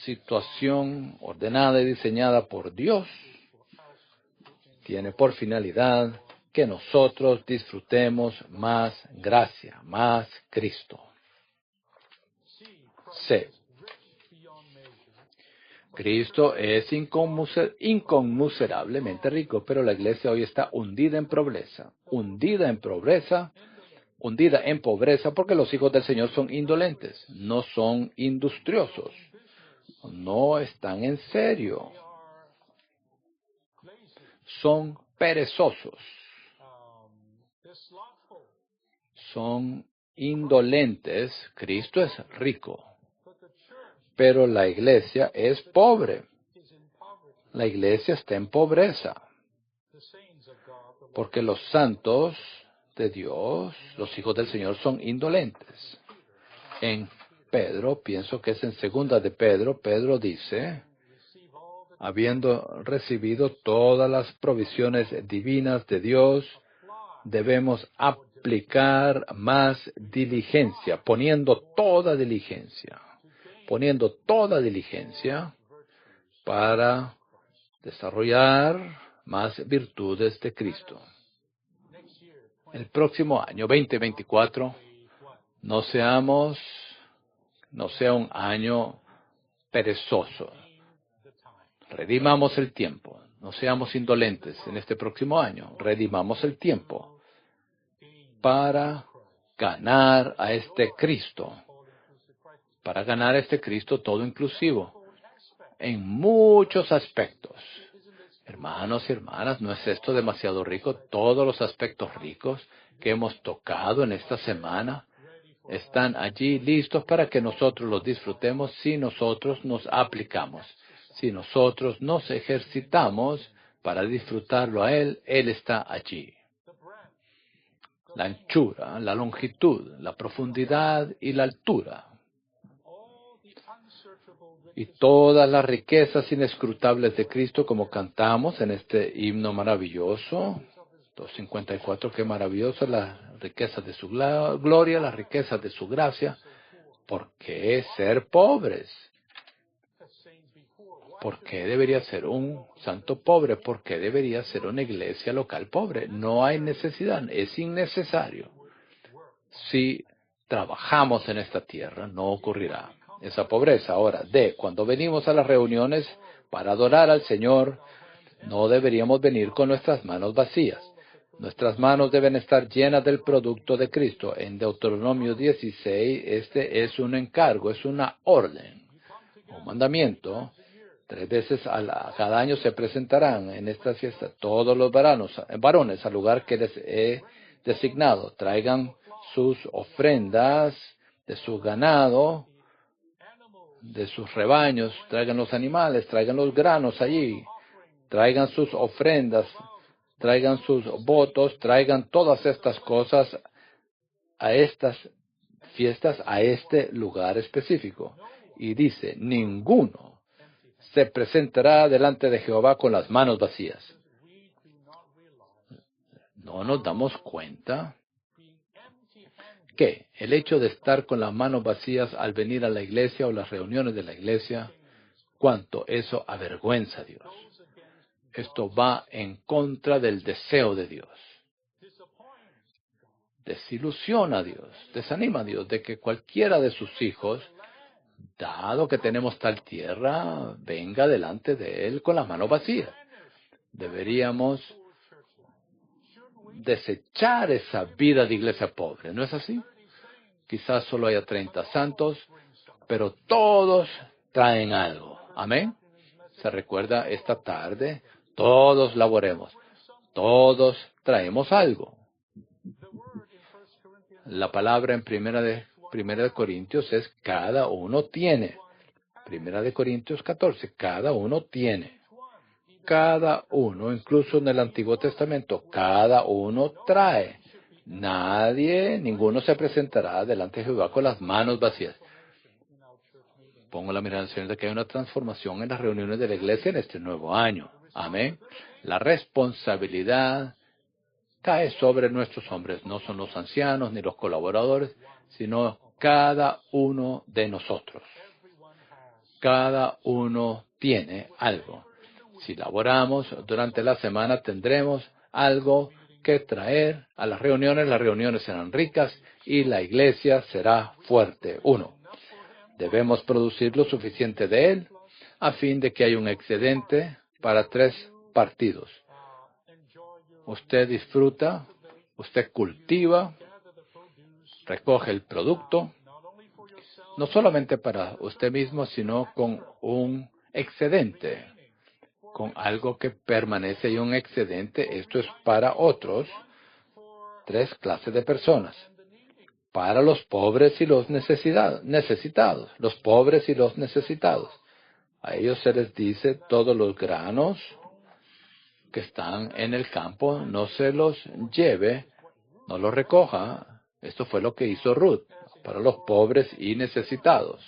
situación ordenada y diseñada por Dios tiene por finalidad que nosotros disfrutemos más gracia, más Cristo. C. Cristo es inconmensurablemente rico, pero la iglesia hoy está hundida en pobreza. Hundida en pobreza porque los hijos del Señor son indolentes, no son industriosos, no están en serio. son perezosos, son indolentes. Cristo es rico, pero la iglesia es pobre. La iglesia está en pobreza, porque los santos de Dios, los hijos del Señor, son indolentes. En Pedro, pienso que es en segunda de Pedro, Pedro dice, habiendo recibido todas las provisiones divinas de Dios, debemos aplicar más diligencia, poniendo toda diligencia para desarrollar más virtudes de Cristo. El próximo año, 2024, no sea un año perezoso. Redimamos el tiempo. No seamos indolentes en este próximo año. Redimamos el tiempo para ganar a este Cristo. Para ganar a este Cristo todo inclusivo. En muchos aspectos. Hermanos y hermanas, ¿no es esto demasiado rico? Todos los aspectos ricos que hemos tocado en esta semana están allí listos para que nosotros los disfrutemos si nosotros nos aplicamos. Si nosotros nos ejercitamos para disfrutarlo a Él, Él está allí. La anchura, la longitud, la profundidad y la altura. Y todas las riquezas inescrutables de Cristo, como cantamos en este himno maravilloso. 254, qué maravilloso, las riquezas de su gloria, las riquezas de su gracia. ¿Por qué ser pobres? ¿Por qué debería ser un santo pobre? ¿Por qué debería ser una iglesia local pobre? No hay necesidad, es innecesario. Si trabajamos en esta tierra, no ocurrirá esa pobreza. Ahora, cuando venimos a las reuniones para adorar al Señor, no deberíamos venir con nuestras manos vacías. Nuestras manos deben estar llenas del producto de Cristo. En Deuteronomio 16, este es un encargo, es una orden, un mandamiento. 3 veces cada año se presentarán en esta fiesta todos los varones al lugar que les he designado. Traigan sus ofrendas de su ganado, de sus rebaños, traigan los animales, traigan los granos allí, traigan sus ofrendas, traigan sus votos, traigan todas estas cosas a estas fiestas, a este lugar específico. Y dice, ninguno se presentará delante de Jehová con las manos vacías. ¿No nos damos cuenta que el hecho de estar con las manos vacías al venir a la iglesia o las reuniones de la iglesia, cuánto eso avergüenza a Dios? Esto va en contra del deseo de Dios. Desilusiona a Dios, desanima a Dios de que cualquiera de sus hijos, dado que tenemos tal tierra, venga delante de Él con las manos vacías. Deberíamos desechar esa vida de iglesia pobre, ¿no es así? Quizás solo haya 30 santos, pero todos traen algo. Amén. Se recuerda esta tarde, todos laboremos, todos traemos algo. La palabra en Primera de Corintios es cada uno tiene. Primera de Corintios 14, cada uno tiene. Cada uno, incluso en el Antiguo Testamento, cada uno trae. Ninguno se presentará delante de Jehová con las manos vacías. Pongo la mirada en el Señor de que hay una transformación en las reuniones de la iglesia en este nuevo año. Amén. La responsabilidad cae sobre nuestros hombres. No son los ancianos ni los colaboradores, sino cada uno de nosotros. Cada uno tiene algo. Si laboramos durante la semana, tendremos algo que traer a las reuniones serán ricas y la iglesia será fuerte. 1. Debemos producir lo suficiente de él a fin de que haya un excedente para 3 partidos. Usted disfruta, usted cultiva, recoge el producto, no solamente para usted mismo, sino con un excedente con algo que permanece y un excedente. Esto es para otros, 3 clases de personas. Para los pobres y los necesitados. Los pobres y los necesitados. A ellos se les dice: todos los granos que están en el campo, no se los lleve, no los recoja. Esto fue lo que hizo Ruth para los pobres y necesitados.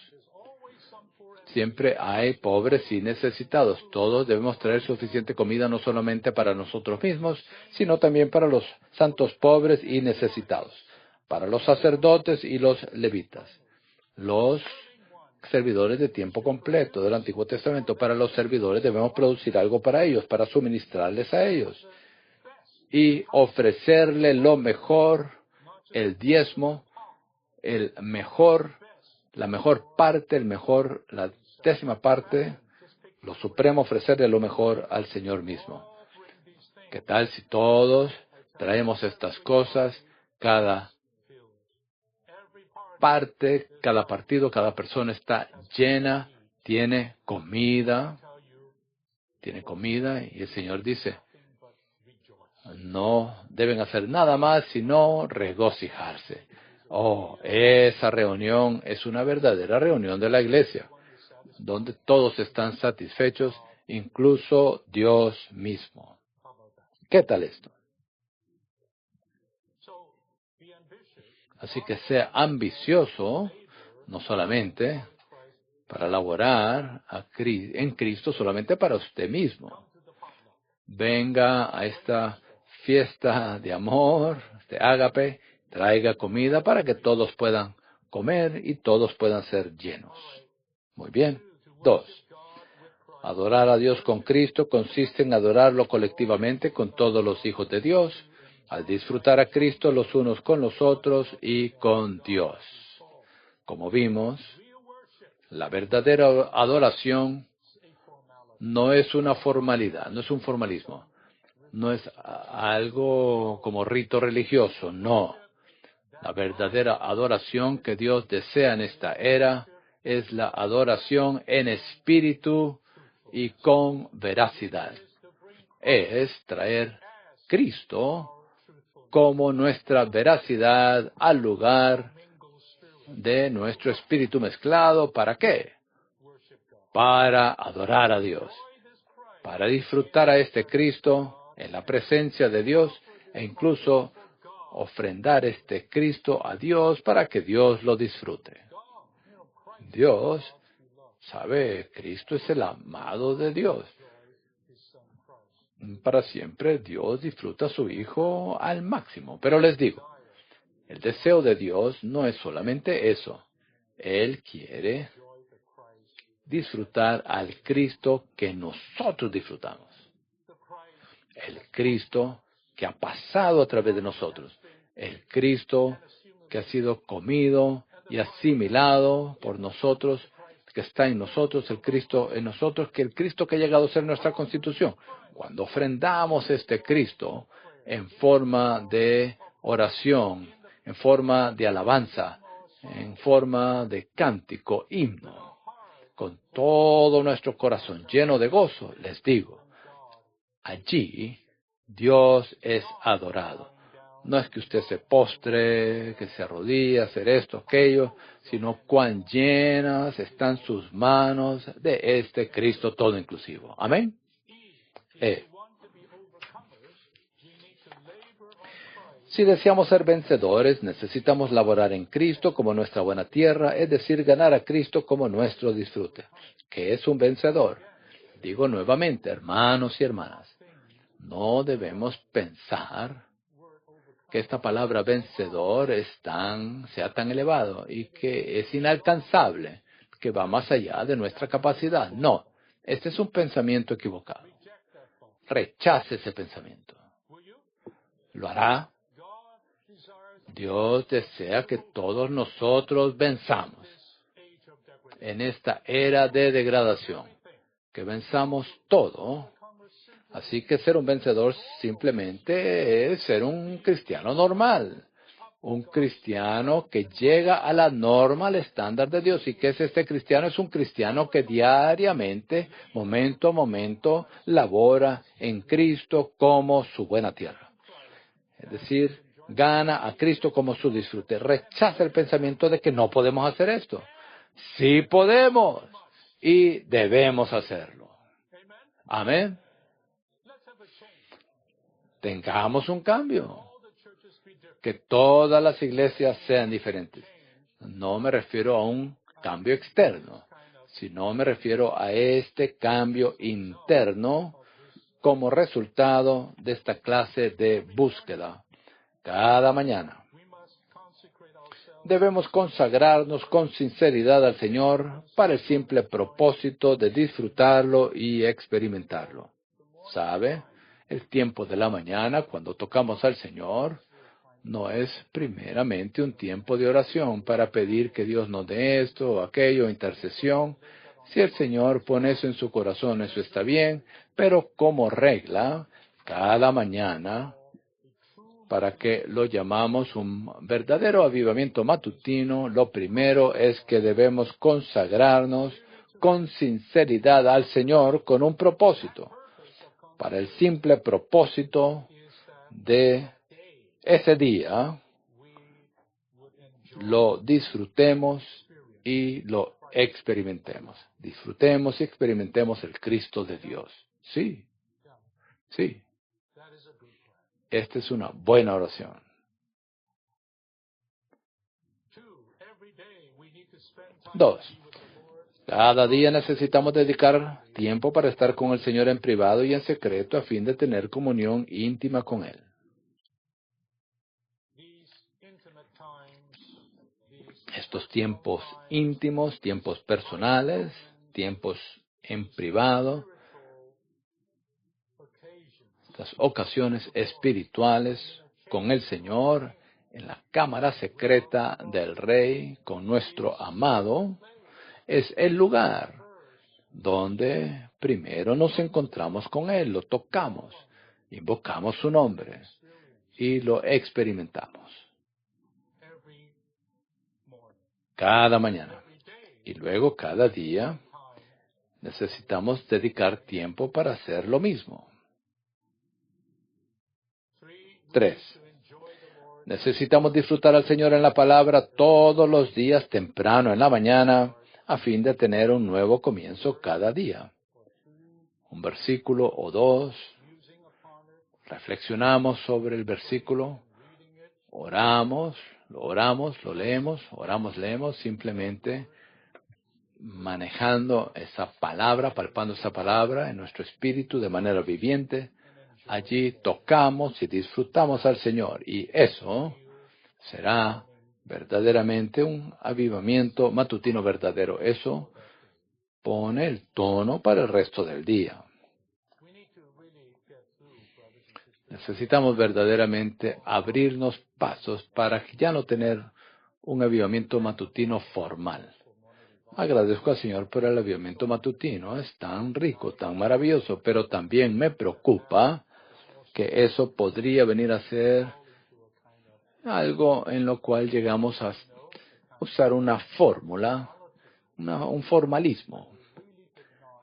Siempre hay pobres y necesitados. Todos debemos traer suficiente comida, no solamente para nosotros mismos, sino también para los santos pobres y necesitados, para los sacerdotes y los levitas, los servidores de tiempo completo del Antiguo Testamento. Para los servidores debemos producir algo para ellos, para suministrarles a ellos y ofrecerle lo mejor, el diezmo, la mejor parte, la 10ª parte, lo supremo, ofrecerle lo mejor al Señor mismo. ¿Qué tal si todos traemos estas cosas? Cada parte, cada partido, cada persona está llena, tiene comida, y el Señor dice: no deben hacer nada más sino regocijarse. Oh, esa reunión es una verdadera reunión de la iglesia, donde todos están satisfechos, incluso Dios mismo. ¿Qué tal esto? Así que sea ambicioso, no solamente para laborar en Cristo, solamente para usted mismo. Venga a esta fiesta de amor, de ágape, traiga comida para que todos puedan comer y todos puedan ser llenos. Muy bien. 2. Adorar a Dios con Cristo consiste en adorarlo colectivamente con todos los hijos de Dios, al disfrutar a Cristo los unos con los otros y con Dios. Como vimos, la verdadera adoración no es una formalidad, no es un formalismo, no es algo como rito religioso, no. La verdadera adoración que Dios desea en esta era es la adoración en espíritu y con veracidad. Es traer Cristo como nuestra veracidad al lugar de nuestro espíritu mezclado. ¿Para qué? Para adorar a Dios, para disfrutar a este Cristo en la presencia de Dios e incluso ofrendar este Cristo a Dios para que Dios lo disfrute. Dios sabe, Cristo es el amado de Dios. Para siempre Dios disfruta a su Hijo al máximo. Pero les digo, el deseo de Dios no es solamente eso. Él quiere disfrutar al Cristo que nosotros disfrutamos. El Cristo que ha pasado a través de nosotros. El Cristo que ha sido comido y asimilado por nosotros, que está en nosotros, el Cristo en nosotros, que el Cristo que ha llegado a ser nuestra constitución. Cuando ofrendamos este Cristo en forma de oración, en forma de alabanza, en forma de cántico, himno, con todo nuestro corazón lleno de gozo, les digo, allí Dios es adorado. No es que usted se postre, que se arrodille, hacer esto, aquello, sino cuán llenas están sus manos de este Cristo todo inclusivo. Amén. Si deseamos ser vencedores, necesitamos laborar en Cristo como nuestra buena tierra, es decir, ganar a Cristo como nuestro disfrute. ¿Qué es un vencedor? Digo nuevamente, hermanos y hermanas, no debemos pensar que esta palabra vencedor sea tan elevado y que es inalcanzable, que va más allá de nuestra capacidad. No, este es un pensamiento equivocado. Rechace ese pensamiento. ¿Lo hará? Dios desea que todos nosotros venzamos en esta era de degradación, que venzamos todo. Así que ser un vencedor simplemente es ser un cristiano normal. Un cristiano que llega a la norma, al estándar de Dios. ¿Y qué es este cristiano? Es un cristiano que diariamente, momento a momento, labora en Cristo como su buena tierra. Es decir, gana a Cristo como su disfrute. Rechaza el pensamiento de que no podemos hacer esto. Sí podemos y debemos hacerlo. Amén. Tengamos un cambio. Que todas las iglesias sean diferentes. No me refiero a un cambio externo, sino me refiero a este cambio interno como resultado de esta clase de búsqueda. Cada mañana debemos consagrarnos con sinceridad al Señor para el simple propósito de disfrutarlo y experimentarlo. ¿Sabe? El tiempo de la mañana, cuando tocamos al Señor, no es primeramente un tiempo de oración para pedir que Dios nos dé esto o aquello, intercesión. Si el Señor pone eso en su corazón, eso está bien, pero como regla, cada mañana, para que lo llamamos un verdadero avivamiento matutino, lo primero es que debemos consagrarnos con sinceridad al Señor con un propósito, para el simple propósito de ese día lo disfrutemos y lo experimentemos. Disfrutemos y experimentemos el Cristo de Dios. Sí, sí. Esta es una buena oración. 2. Cada día necesitamos dedicar tiempo para estar con el Señor en privado y en secreto a fin de tener comunión íntima con Él. Estos tiempos íntimos, tiempos personales, tiempos en privado, estas ocasiones espirituales con el Señor, en la cámara secreta del Rey, con nuestro amado, es el lugar donde primero nos encontramos con Él, lo tocamos, invocamos su nombre y lo experimentamos. Cada mañana. Y luego cada día necesitamos dedicar tiempo para hacer lo mismo. 3. Necesitamos disfrutar al Señor en la palabra todos los días temprano en la mañana a fin de tener un nuevo comienzo cada día. Un versículo o dos. Reflexionamos sobre el versículo. Oramos, lo leemos, leemos, simplemente manejando esa palabra, palpando esa palabra en nuestro espíritu de manera viviente. Allí tocamos y disfrutamos al Señor. Y eso será verdaderamente un avivamiento matutino verdadero. Eso pone el tono para el resto del día. Necesitamos verdaderamente abrirnos pasos para ya no tener un avivamiento matutino formal. Agradezco al Señor por el avivamiento matutino. Es tan rico, tan maravilloso, pero también me preocupa que eso podría venir a ser algo en lo cual llegamos a usar una fórmula, un formalismo,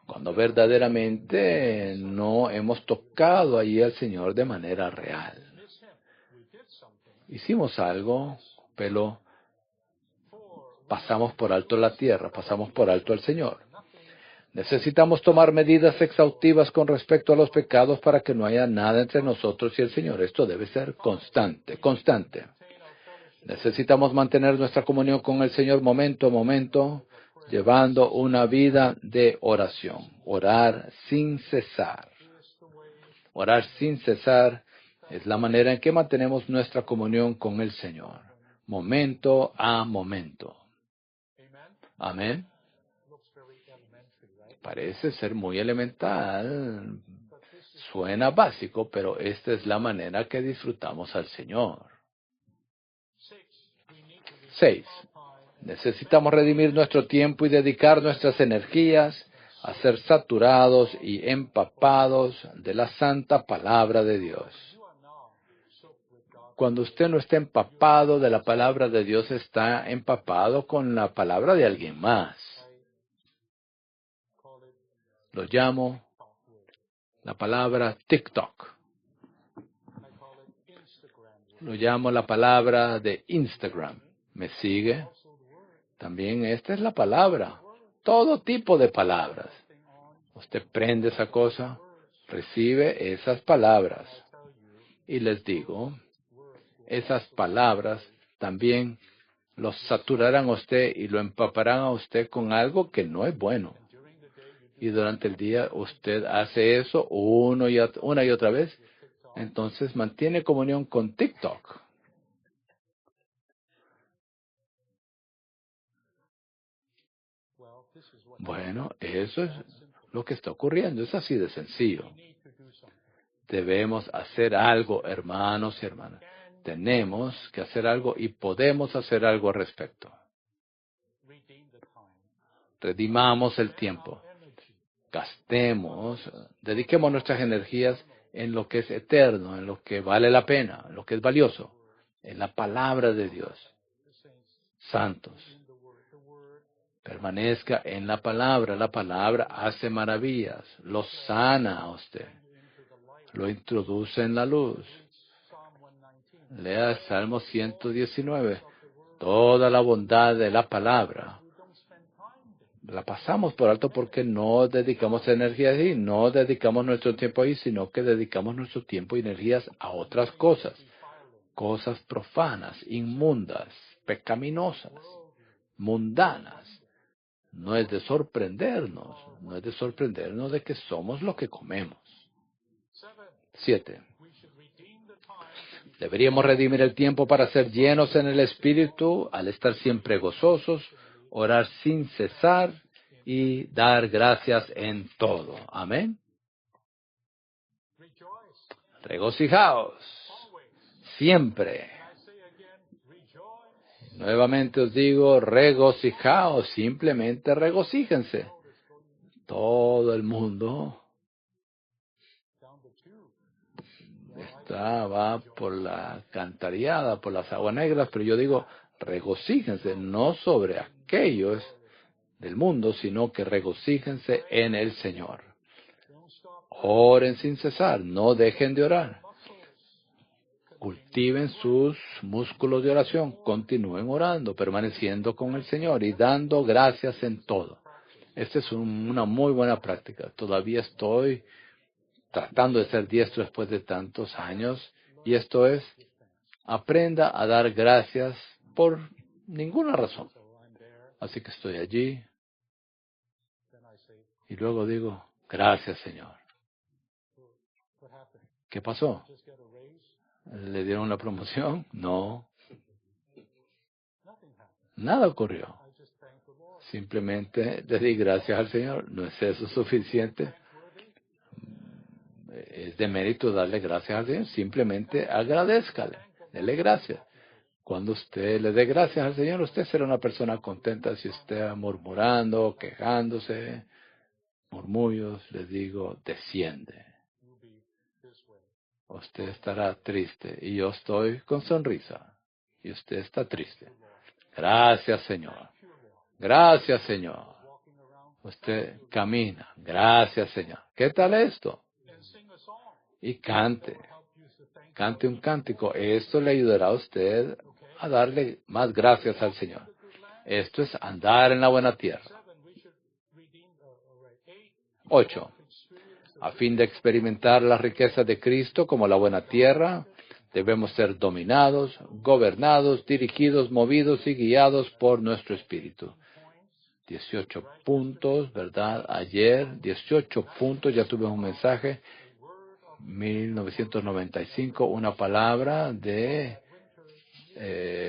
cuando verdaderamente no hemos tocado allí al Señor de manera real. Hicimos algo, pero pasamos por alto la tierra, pasamos por alto al Señor. Necesitamos tomar medidas exhaustivas con respecto a los pecados para que no haya nada entre nosotros y el Señor. Esto debe ser constante. Necesitamos mantener nuestra comunión con el Señor momento a momento, llevando una vida de oración. Orar sin cesar. Orar sin cesar es la manera en que mantenemos nuestra comunión con el Señor, momento a momento. Amén. Parece ser muy elemental, suena básico, pero esta es la manera que disfrutamos al Señor. 6. Necesitamos redimir nuestro tiempo y dedicar nuestras energías a ser saturados y empapados de la santa palabra de Dios. Cuando usted no está empapado de la palabra de Dios, está empapado con la palabra de alguien más. Lo llamo la palabra TikTok. Lo llamo la palabra de Instagram. ¿Me sigue? También esta es la palabra. Todo tipo de palabras. Usted prende esa cosa, recibe esas palabras. Y les digo, esas palabras también los saturarán a usted y lo empaparán a usted con algo que no es bueno. Y durante el día usted hace eso una y otra vez. Entonces mantiene comunión con TikTok. Bueno, eso es lo que está ocurriendo. Es así de sencillo. Debemos hacer algo, hermanos y hermanas. Tenemos que hacer algo y podemos hacer algo al respecto. Redimamos el tiempo. Gastemos, dediquemos nuestras energías en lo que es eterno, en lo que vale la pena, en lo que es valioso, en la palabra de Dios. Santos, permanezca en la palabra hace maravillas, lo sana a usted, lo introduce en la luz. Lea el Salmo 119, toda la bondad de la palabra. La pasamos por alto porque no dedicamos energía ahí, no dedicamos nuestro tiempo ahí, sino que dedicamos nuestro tiempo y energías a otras cosas. Cosas profanas, inmundas, pecaminosas, mundanas. No es de sorprendernos de que somos lo que comemos. 7. Deberíamos redimir el tiempo para ser llenos en el Espíritu, al estar siempre gozosos, orar sin cesar y dar gracias en todo. Amén. Regocijaos. Siempre. Nuevamente os digo, regocijaos. Simplemente regocíjense. Todo el mundo va por la alcantarillada, por las aguas negras, pero yo digo, regocíjense, no sobre aquellos del mundo, sino que regocíjense en el Señor. Oren sin cesar, no dejen de orar. Cultiven sus músculos de oración, continúen orando, permaneciendo con el Señor y dando gracias en todo. Esta es una muy buena práctica. Todavía estoy tratando de ser diestro después de tantos años, y esto es, aprenda a dar gracias por ninguna razón. Así que estoy allí y luego digo, gracias Señor. ¿Qué pasó? ¿Le dieron una promoción? No. Nada ocurrió. Simplemente le di gracias al Señor. ¿No es eso suficiente? Es de mérito darle gracias al Señor. Simplemente agradézcale. Dele gracias. Cuando usted le dé gracias al Señor, usted será una persona contenta. Si usted murmurando, quejándose, murmullos, les digo, desciende. Usted estará triste y yo estoy con sonrisa. Y usted está triste. Gracias, Señor. Gracias, Señor. Usted camina. Gracias, Señor. ¿Qué tal esto? Y cante. Cante un cántico. Esto le ayudará a usted a darle más gracias al Señor. Esto es andar en la buena tierra. 8. A fin de experimentar las riquezas de Cristo como la buena tierra, debemos ser dominados, gobernados, dirigidos, movidos y guiados por nuestro Espíritu. 18 puntos, ¿verdad? Ayer, 18 puntos, ya tuve un mensaje. 1995, una palabra de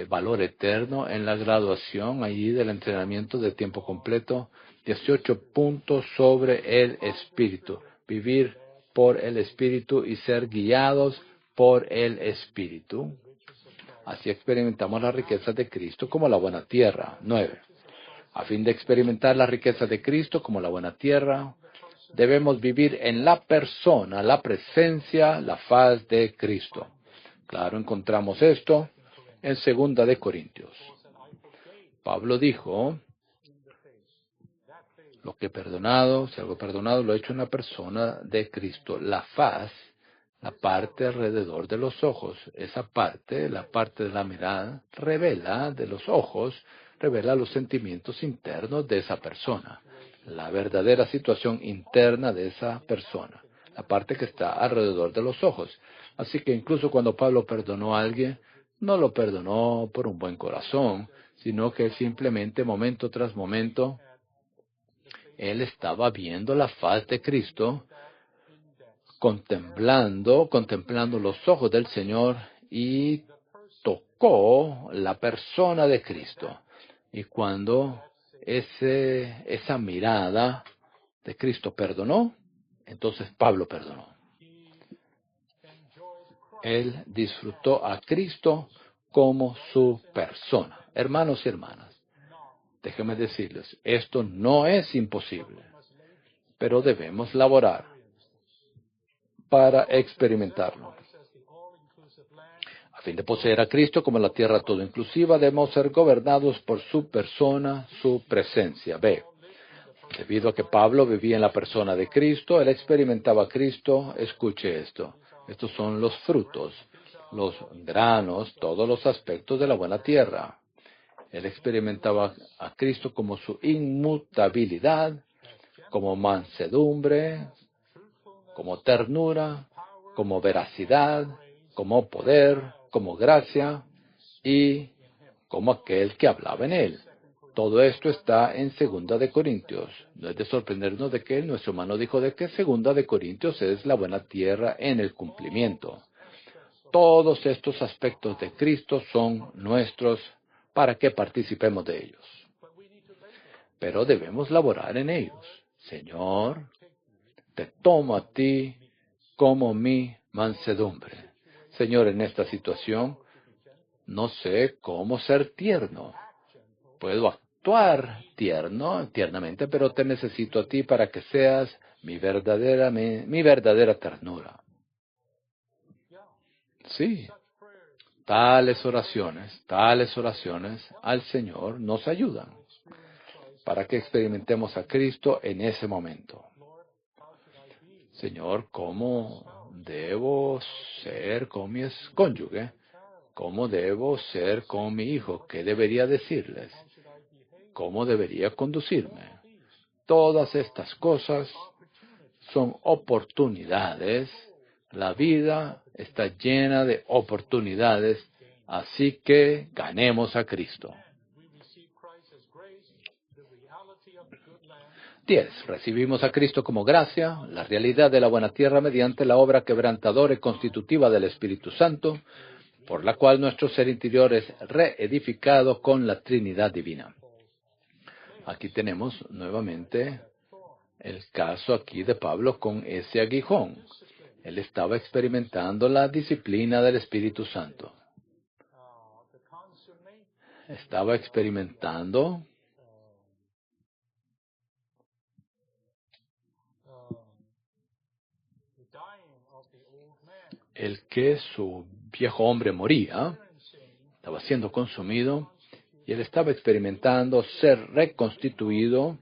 valor eterno en la graduación allí del entrenamiento de tiempo completo. 18 puntos sobre el Espíritu. Vivir por el Espíritu y ser guiados por el Espíritu. Así experimentamos las riquezas de Cristo como la buena tierra. 9. A fin de experimentar las riquezas de Cristo como la buena tierra, debemos vivir en la persona, la presencia, la faz de Cristo. Claro, encontramos esto en 2 de Corintios. Pablo dijo, lo que he perdonado, si algo he perdonado, lo he hecho en la persona de Cristo. La faz, la parte alrededor de los ojos, esa parte, la parte de la mirada, revela de los ojos, revela los sentimientos internos de esa persona, la verdadera situación interna de esa persona, la parte que está alrededor de los ojos. Así que incluso cuando Pablo perdonó a alguien, no lo perdonó por un buen corazón, sino que simplemente momento tras momento, él estaba viendo la faz de Cristo, contemplando los ojos del Señor y tocó la persona de Cristo. Y cuando esa mirada de Cristo perdonó, entonces Pablo perdonó. Él disfrutó a Cristo como su persona. Hermanos y hermanas, déjenme decirles, esto no es imposible, pero debemos laborar para experimentarlo. A fin de poseer a Cristo como la tierra todo inclusiva, debemos ser gobernados por su persona, su presencia. B. Debido a que Pablo vivía en la persona de Cristo, él experimentaba a Cristo. Escuche esto. Estos son los frutos, los granos, todos los aspectos de la buena tierra. Él experimentaba a Cristo como su inmutabilidad, como mansedumbre, como ternura, como veracidad, como poder, como gracia y como aquel que hablaba en él. Todo esto está en 2 de Corintios. No es de sorprendernos de que nuestro hermano dijo de que 2 de Corintios es la buena tierra en el cumplimiento. Todos estos aspectos de Cristo son nuestros para que participemos de ellos. Pero debemos laborar en ellos. Señor, te tomo a ti como mi mansedumbre. Señor, en esta situación no sé cómo ser tierno. Puedo actuar tiernamente, pero te necesito a ti para que seas mi verdadera ternura. Sí, tales oraciones al Señor nos ayudan para que experimentemos a Cristo en ese momento. Señor, ¿cómo debo ser con mi cónyuge? ¿Cómo debo ser con mi hijo? ¿Qué debería decirles? ¿Cómo debería conducirme? Todas estas cosas son oportunidades. La vida está llena de oportunidades, así que ganemos a Cristo. 10. Recibimos a Cristo como gracia, la realidad de la buena tierra mediante la obra quebrantadora y constitutiva del Espíritu Santo, por la cual nuestro ser interior es reedificado con la Trinidad Divina. Aquí tenemos nuevamente el caso aquí de Pablo con ese aguijón. Él estaba experimentando la disciplina del Espíritu Santo. Estaba experimentando el que su viejo hombre moría, estaba siendo consumido, y él estaba experimentando ser reconstituido,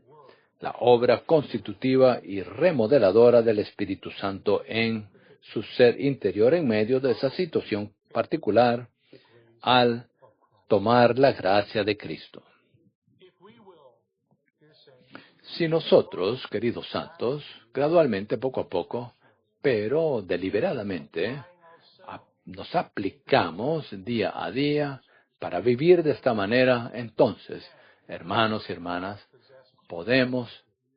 la obra constitutiva y remodeladora del Espíritu Santo en su ser interior en medio de esa situación particular al tomar la gracia de Cristo. Si nosotros, queridos santos, gradualmente, poco a poco, pero deliberadamente, nos aplicamos día a día para vivir de esta manera, entonces, hermanos y hermanas, podemos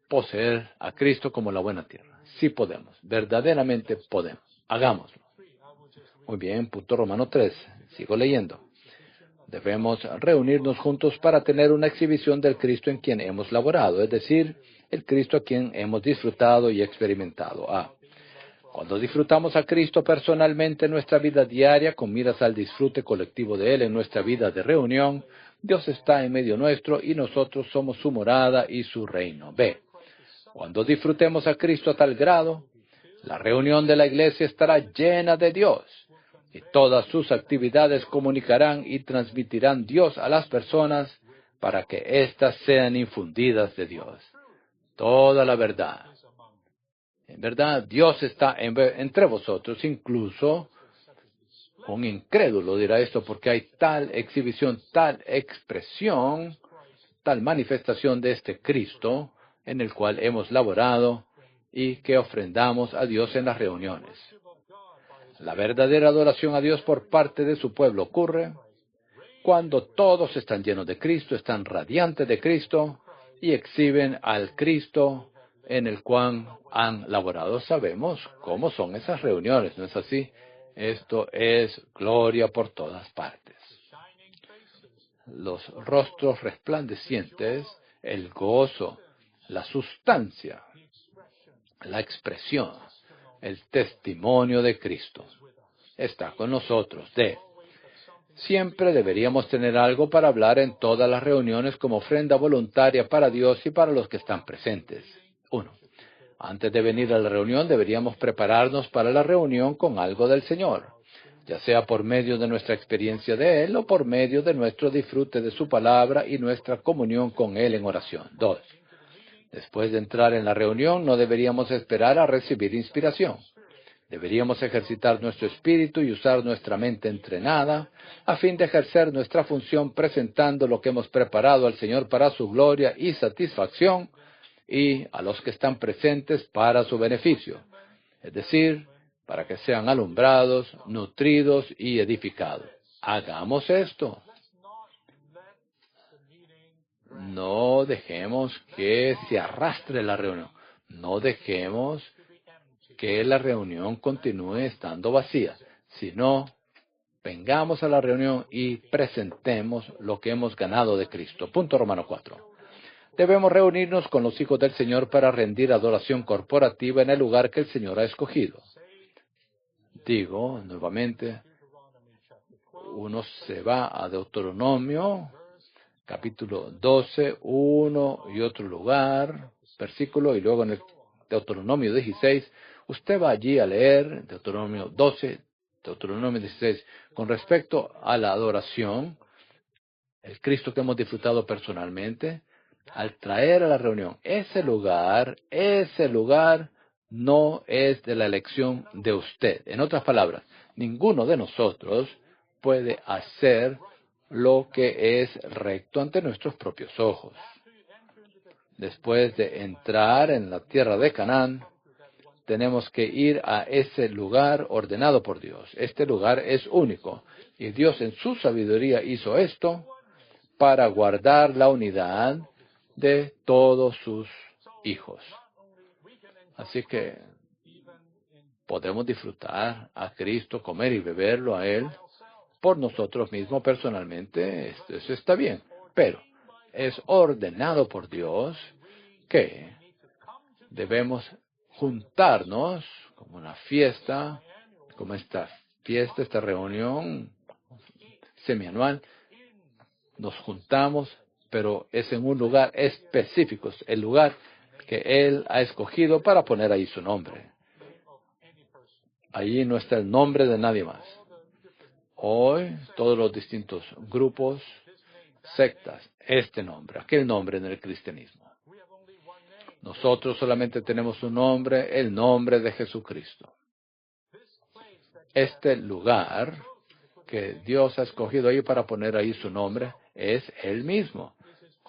poseer a Cristo como la buena tierra. Sí podemos, verdaderamente podemos. Hagámoslo. Muy bien, punto Romano 3. Sigo leyendo. Debemos reunirnos juntos para tener una exhibición del Cristo en quien hemos laborado, es decir, el Cristo a quien hemos disfrutado y experimentado. Cuando disfrutamos a Cristo personalmente en nuestra vida diaria, con miras al disfrute colectivo de Él en nuestra vida de reunión, Dios está en medio nuestro y nosotros somos su morada y su reino. B. Cuando disfrutemos a Cristo a tal grado, la reunión de la iglesia estará llena de Dios. y todas sus actividades comunicarán y transmitirán Dios a las personas para que éstas sean infundidas de Dios. Toda la verdad. En verdad, Dios está entre vosotros. Incluso un incrédulo dirá esto porque hay tal exhibición, tal expresión, tal manifestación de este Cristo en el cual hemos laborado y que ofrendamos a Dios en las reuniones. La verdadera adoración a Dios por parte de su pueblo ocurre cuando todos están llenos de Cristo, están radiantes de Cristo y exhiben al Cristo en el cual han laborado. Sabemos cómo son esas reuniones, ¿no es así? Esto es gloria por todas partes. Los rostros resplandecientes, el gozo, la sustancia, la expresión, el testimonio de Cristo está con nosotros. Siempre deberíamos tener algo para hablar en todas las reuniones como ofrenda voluntaria para Dios y para los que están presentes. 1. Antes de venir a la reunión deberíamos prepararnos para la reunión con algo del Señor, ya sea por medio de nuestra experiencia de Él o por medio de nuestro disfrute de su palabra y nuestra comunión con Él en oración. 2. Después de entrar en la reunión no deberíamos esperar a recibir inspiración. Deberíamos ejercitar nuestro espíritu y usar nuestra mente entrenada a fin de ejercer nuestra función presentando lo que hemos preparado al Señor para su gloria y satisfacción y a los que están presentes para su beneficio, es decir, para que sean alumbrados, nutridos y edificados. Hagamos esto. No dejemos que se arrastre la reunión. No dejemos que la reunión continúe estando vacía, sino vengamos a la reunión y presentemos lo que hemos ganado de Cristo. Punto Romano 4. Debemos reunirnos con los hijos del Señor para rendir adoración corporativa en el lugar que el Señor ha escogido. Digo, nuevamente, uno se va a Deuteronomio, capítulo 12, uno y otro lugar, versículo, y luego en el Deuteronomio 16, usted va allí a leer Deuteronomio 12, Deuteronomio 16, con respecto a la adoración, el Cristo que hemos disfrutado personalmente, al traer a la reunión ese lugar no es de la elección de usted. En otras palabras, ninguno de nosotros puede hacer lo que es recto ante nuestros propios ojos. Después de entrar en la tierra de Canaán, tenemos que ir a ese lugar ordenado por Dios. Este lugar es único y Dios en su sabiduría hizo esto para guardar la unidad de todos sus hijos. Así que podemos disfrutar a Cristo, comer y beberlo a Él por nosotros mismos personalmente. Eso está bien, pero es ordenado por Dios que debemos juntarnos como una fiesta, como esta fiesta, esta reunión semianual. Nos juntamos, pero es en un lugar específico, el lugar que Él ha escogido para poner ahí su nombre. Allí no está el nombre de nadie más. Hoy, todos los distintos grupos, sectas, este nombre, aquel nombre en el cristianismo. Nosotros solamente tenemos un nombre, el nombre de Jesucristo. Este lugar que Dios ha escogido ahí para poner ahí su nombre es Él mismo.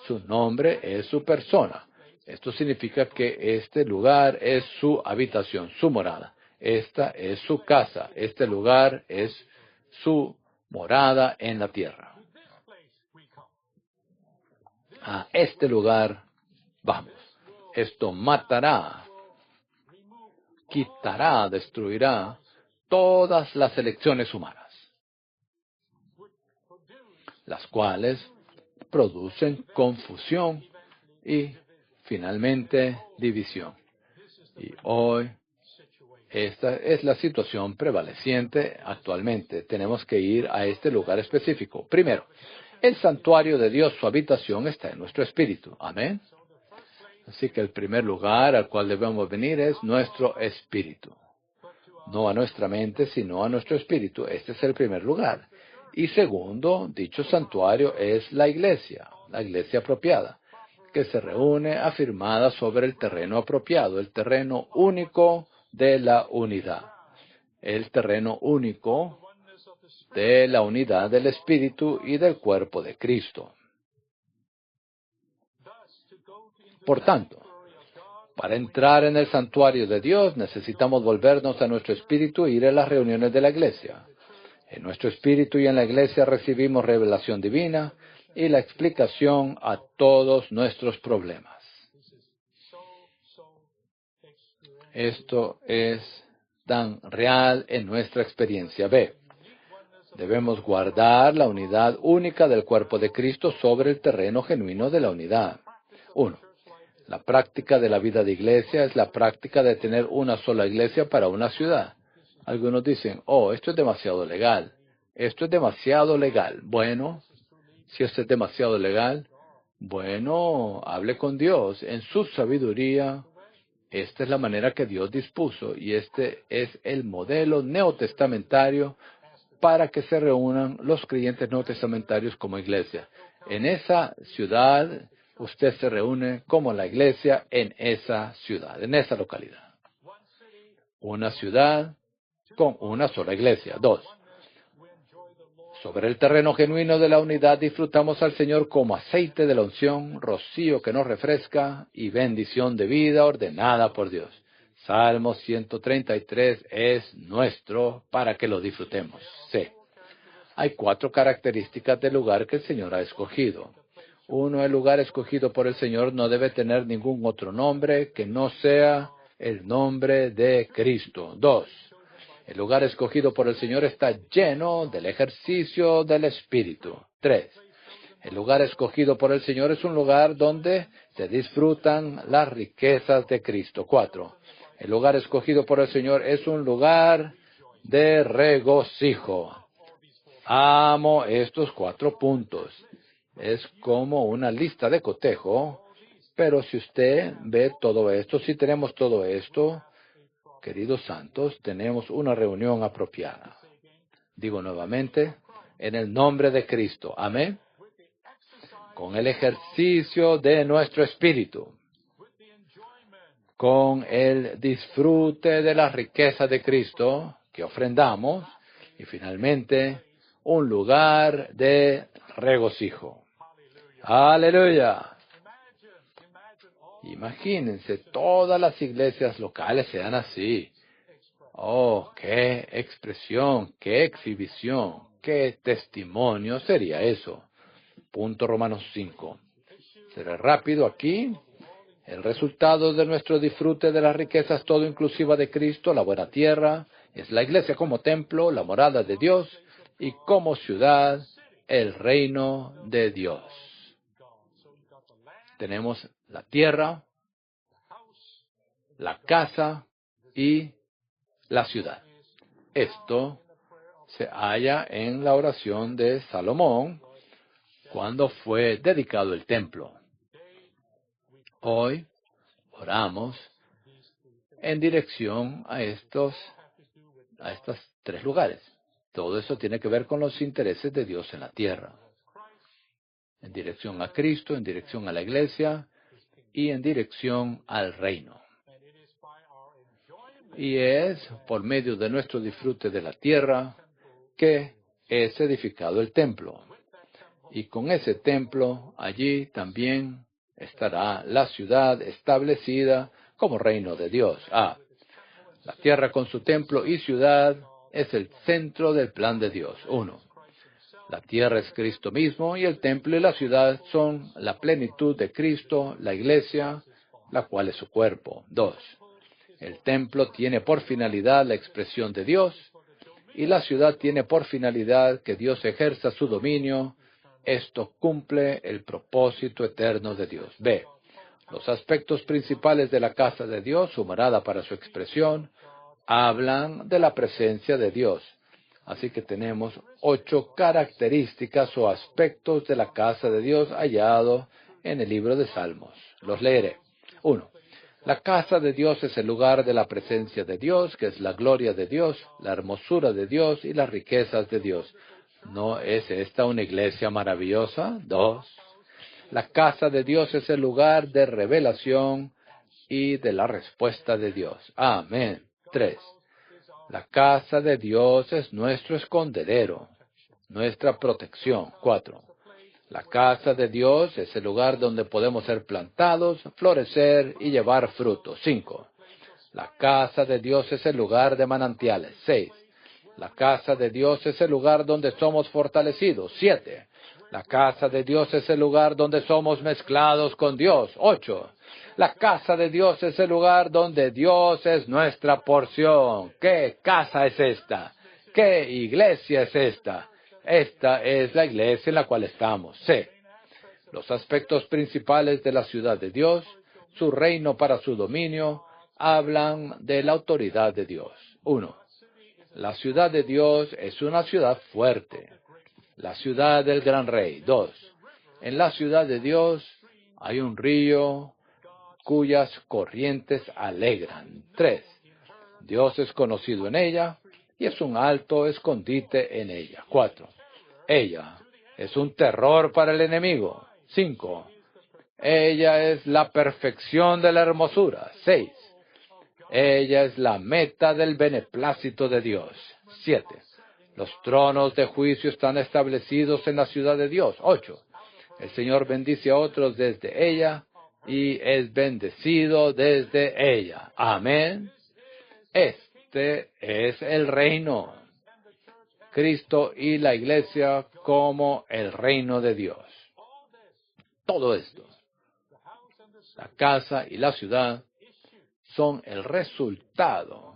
Su nombre es su persona. Esto significa que este lugar es su habitación, su morada. Esta es su casa. Este lugar es su morada en la tierra. A este lugar vamos. Esto matará, quitará, destruirá todas las elecciones humanas, las cuales producen confusión y finalmente división. Y hoy esta es la situación prevaleciente actualmente. Tenemos que ir a este lugar específico. Primero, el santuario de Dios, su habitación, está en nuestro espíritu. Amén. Así que el primer lugar al cual debemos venir es nuestro espíritu. no a nuestra mente, sino a nuestro espíritu. Este es el primer lugar. Y segundo, dicho santuario es la iglesia apropiada, que se reúne afirmada sobre el terreno apropiado, el terreno único de la unidad. El terreno único de la unidad del Espíritu y del cuerpo de Cristo. Por tanto, para entrar en el santuario de Dios necesitamos volvernos a nuestro espíritu e ir a las reuniones de la iglesia. En nuestro espíritu y en la iglesia recibimos revelación divina y la explicación a todos nuestros problemas. Esto es tan real en nuestra experiencia. B. Debemos guardar la unidad única del cuerpo de Cristo sobre el terreno genuino de la unidad. 1. La práctica de la vida de iglesia es la práctica de tener una sola iglesia para una ciudad. Algunos dicen, esto es demasiado legal. Esto es demasiado legal. Bueno, si esto es demasiado legal, bueno, hable con Dios. En su sabiduría, esta es la manera que Dios dispuso y este es el modelo neotestamentario para que se reúnan los creyentes neotestamentarios como iglesia. En esa ciudad, usted se reúne como la iglesia en esa ciudad, en esa localidad. Una ciudad con una sola iglesia. 2. Sobre el terreno genuino de la unidad disfrutamos al Señor como aceite de la unción, rocío que nos refresca y bendición de vida ordenada por Dios. Salmo 133 es nuestro para que lo disfrutemos. C. Hay 4 características del lugar que el Señor ha escogido. 1. El lugar escogido por el Señor no debe tener ningún otro nombre que no sea el nombre de Cristo. 2. El lugar escogido por el Señor está lleno del ejercicio del Espíritu. 3. El lugar escogido por el Señor es un lugar donde se disfrutan las riquezas de Cristo. 4. El lugar escogido por el Señor es un lugar de regocijo. Amo estos 4 puntos. Es como una lista de cotejo, pero si usted ve todo esto, si tenemos todo esto, queridos santos, tenemos una reunión apropiada. Digo nuevamente, en el nombre de Cristo. Amén. Con el ejercicio de nuestro espíritu. Con el disfrute de la riqueza de Cristo que ofrendamos. Y finalmente, un lugar de regocijo. Aleluya. Imagínense, todas las iglesias locales sean así. Oh, qué expresión, qué exhibición, qué testimonio sería eso. Punto Romanos 5. Seré rápido aquí. El resultado de nuestro disfrute de las riquezas todo inclusiva de Cristo, la buena tierra, es la iglesia como templo, la morada de Dios, y como ciudad, el reino de Dios. Tenemos la tierra, la casa y la ciudad. Esto se halla en la oración de Salomón cuando fue dedicado el templo. Hoy oramos en dirección a estos 3 lugares. Todo eso tiene que ver con los intereses de Dios en la tierra. En dirección a Cristo, en dirección a la iglesia y en dirección al reino. Y es por medio de nuestro disfrute de la tierra que es edificado el templo. Y con ese templo, allí también estará la ciudad establecida como reino de Dios. La tierra con su templo y ciudad es el centro del plan de Dios. 1. La tierra es Cristo mismo y el templo y la ciudad son la plenitud de Cristo, la iglesia, la cual es su cuerpo. 2. El templo tiene por finalidad la expresión de Dios y la ciudad tiene por finalidad que Dios ejerza su dominio. Esto cumple el propósito eterno de Dios. B. Los aspectos principales de la casa de Dios, su morada para su expresión, hablan de la presencia de Dios. Así que tenemos 8 características o aspectos de la casa de Dios hallado en el libro de Salmos. Los leeré. 1. La casa de Dios es el lugar de la presencia de Dios, que es la gloria de Dios, la hermosura de Dios y las riquezas de Dios. ¿No es esta una iglesia maravillosa? 2. La casa de Dios es el lugar de revelación y de la respuesta de Dios. Amén. 3. La casa de Dios es nuestro escondedero, nuestra protección. 4. La casa de Dios es el lugar donde podemos ser plantados, florecer y llevar fruto. 5. La casa de Dios es el lugar de manantiales. 6. La casa de Dios es el lugar donde somos fortalecidos. 7. La casa de Dios es el lugar donde somos mezclados con Dios. 8. La casa de Dios es el lugar donde Dios es nuestra porción. ¿Qué casa es esta? ¿Qué iglesia es esta? Esta es la iglesia en la cual estamos. C. Los aspectos principales de la ciudad de Dios, su reino para su dominio, hablan de la autoridad de Dios. 1. La ciudad de Dios es una ciudad fuerte, la ciudad del gran rey. 2. En la ciudad de Dios hay un río cuyas corrientes alegran. 3. Dios es conocido en ella y es un alto escondite en ella. 4. Ella es un terror para el enemigo. 5. Ella es la perfección de la hermosura. 6. Ella es la meta del beneplácito de Dios. 7. Los tronos de juicio están establecidos en la ciudad de Dios. 8. El Señor bendice a otros desde ella y es bendecido desde ella. Amén. Este es el reino. Cristo y la iglesia como el reino de Dios. Todo esto, la casa y la ciudad, son el resultado,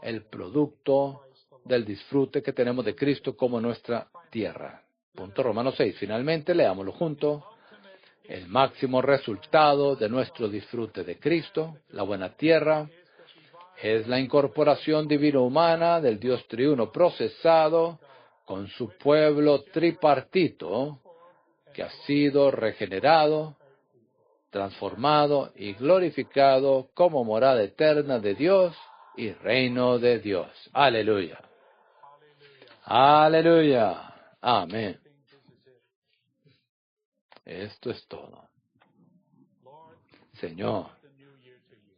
el producto del disfrute que tenemos de Cristo como nuestra tierra. Punto Romanos 6. Finalmente, leámoslo juntos. El máximo resultado de nuestro disfrute de Cristo, la buena tierra, es la incorporación divino-humana del Dios triuno procesado con su pueblo tripartito que ha sido regenerado, transformado y glorificado como morada eterna de Dios y reino de Dios. Aleluya. Aleluya. Amén. Esto es todo. Señor,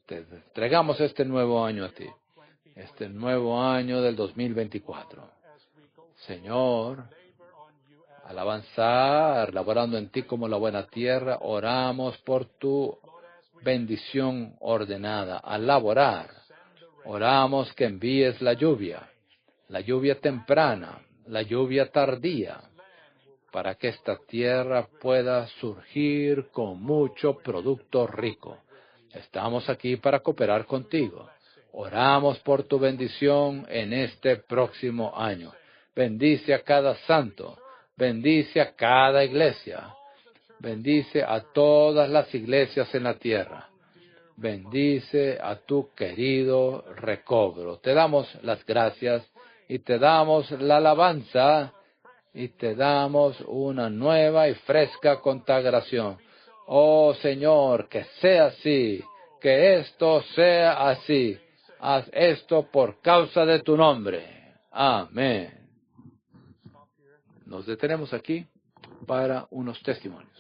te entregamos este nuevo año a ti, este nuevo año del 2024. Señor, al avanzar, laborando en ti como la buena tierra, oramos por tu bendición ordenada. Al laborar, oramos que envíes la lluvia temprana, la lluvia tardía, para que esta tierra pueda surgir con mucho producto rico. Estamos aquí para cooperar contigo. Oramos por tu bendición en este próximo año. Bendice a cada santo. Bendice a cada iglesia. Bendice a todas las iglesias en la tierra. Bendice a tu querido recobro. Te damos las gracias y te damos la alabanza y te damos una nueva y fresca consagración. Oh Señor, que sea así, que esto sea así. Haz esto por causa de tu nombre. Amén. Nos detenemos aquí para unos testimonios.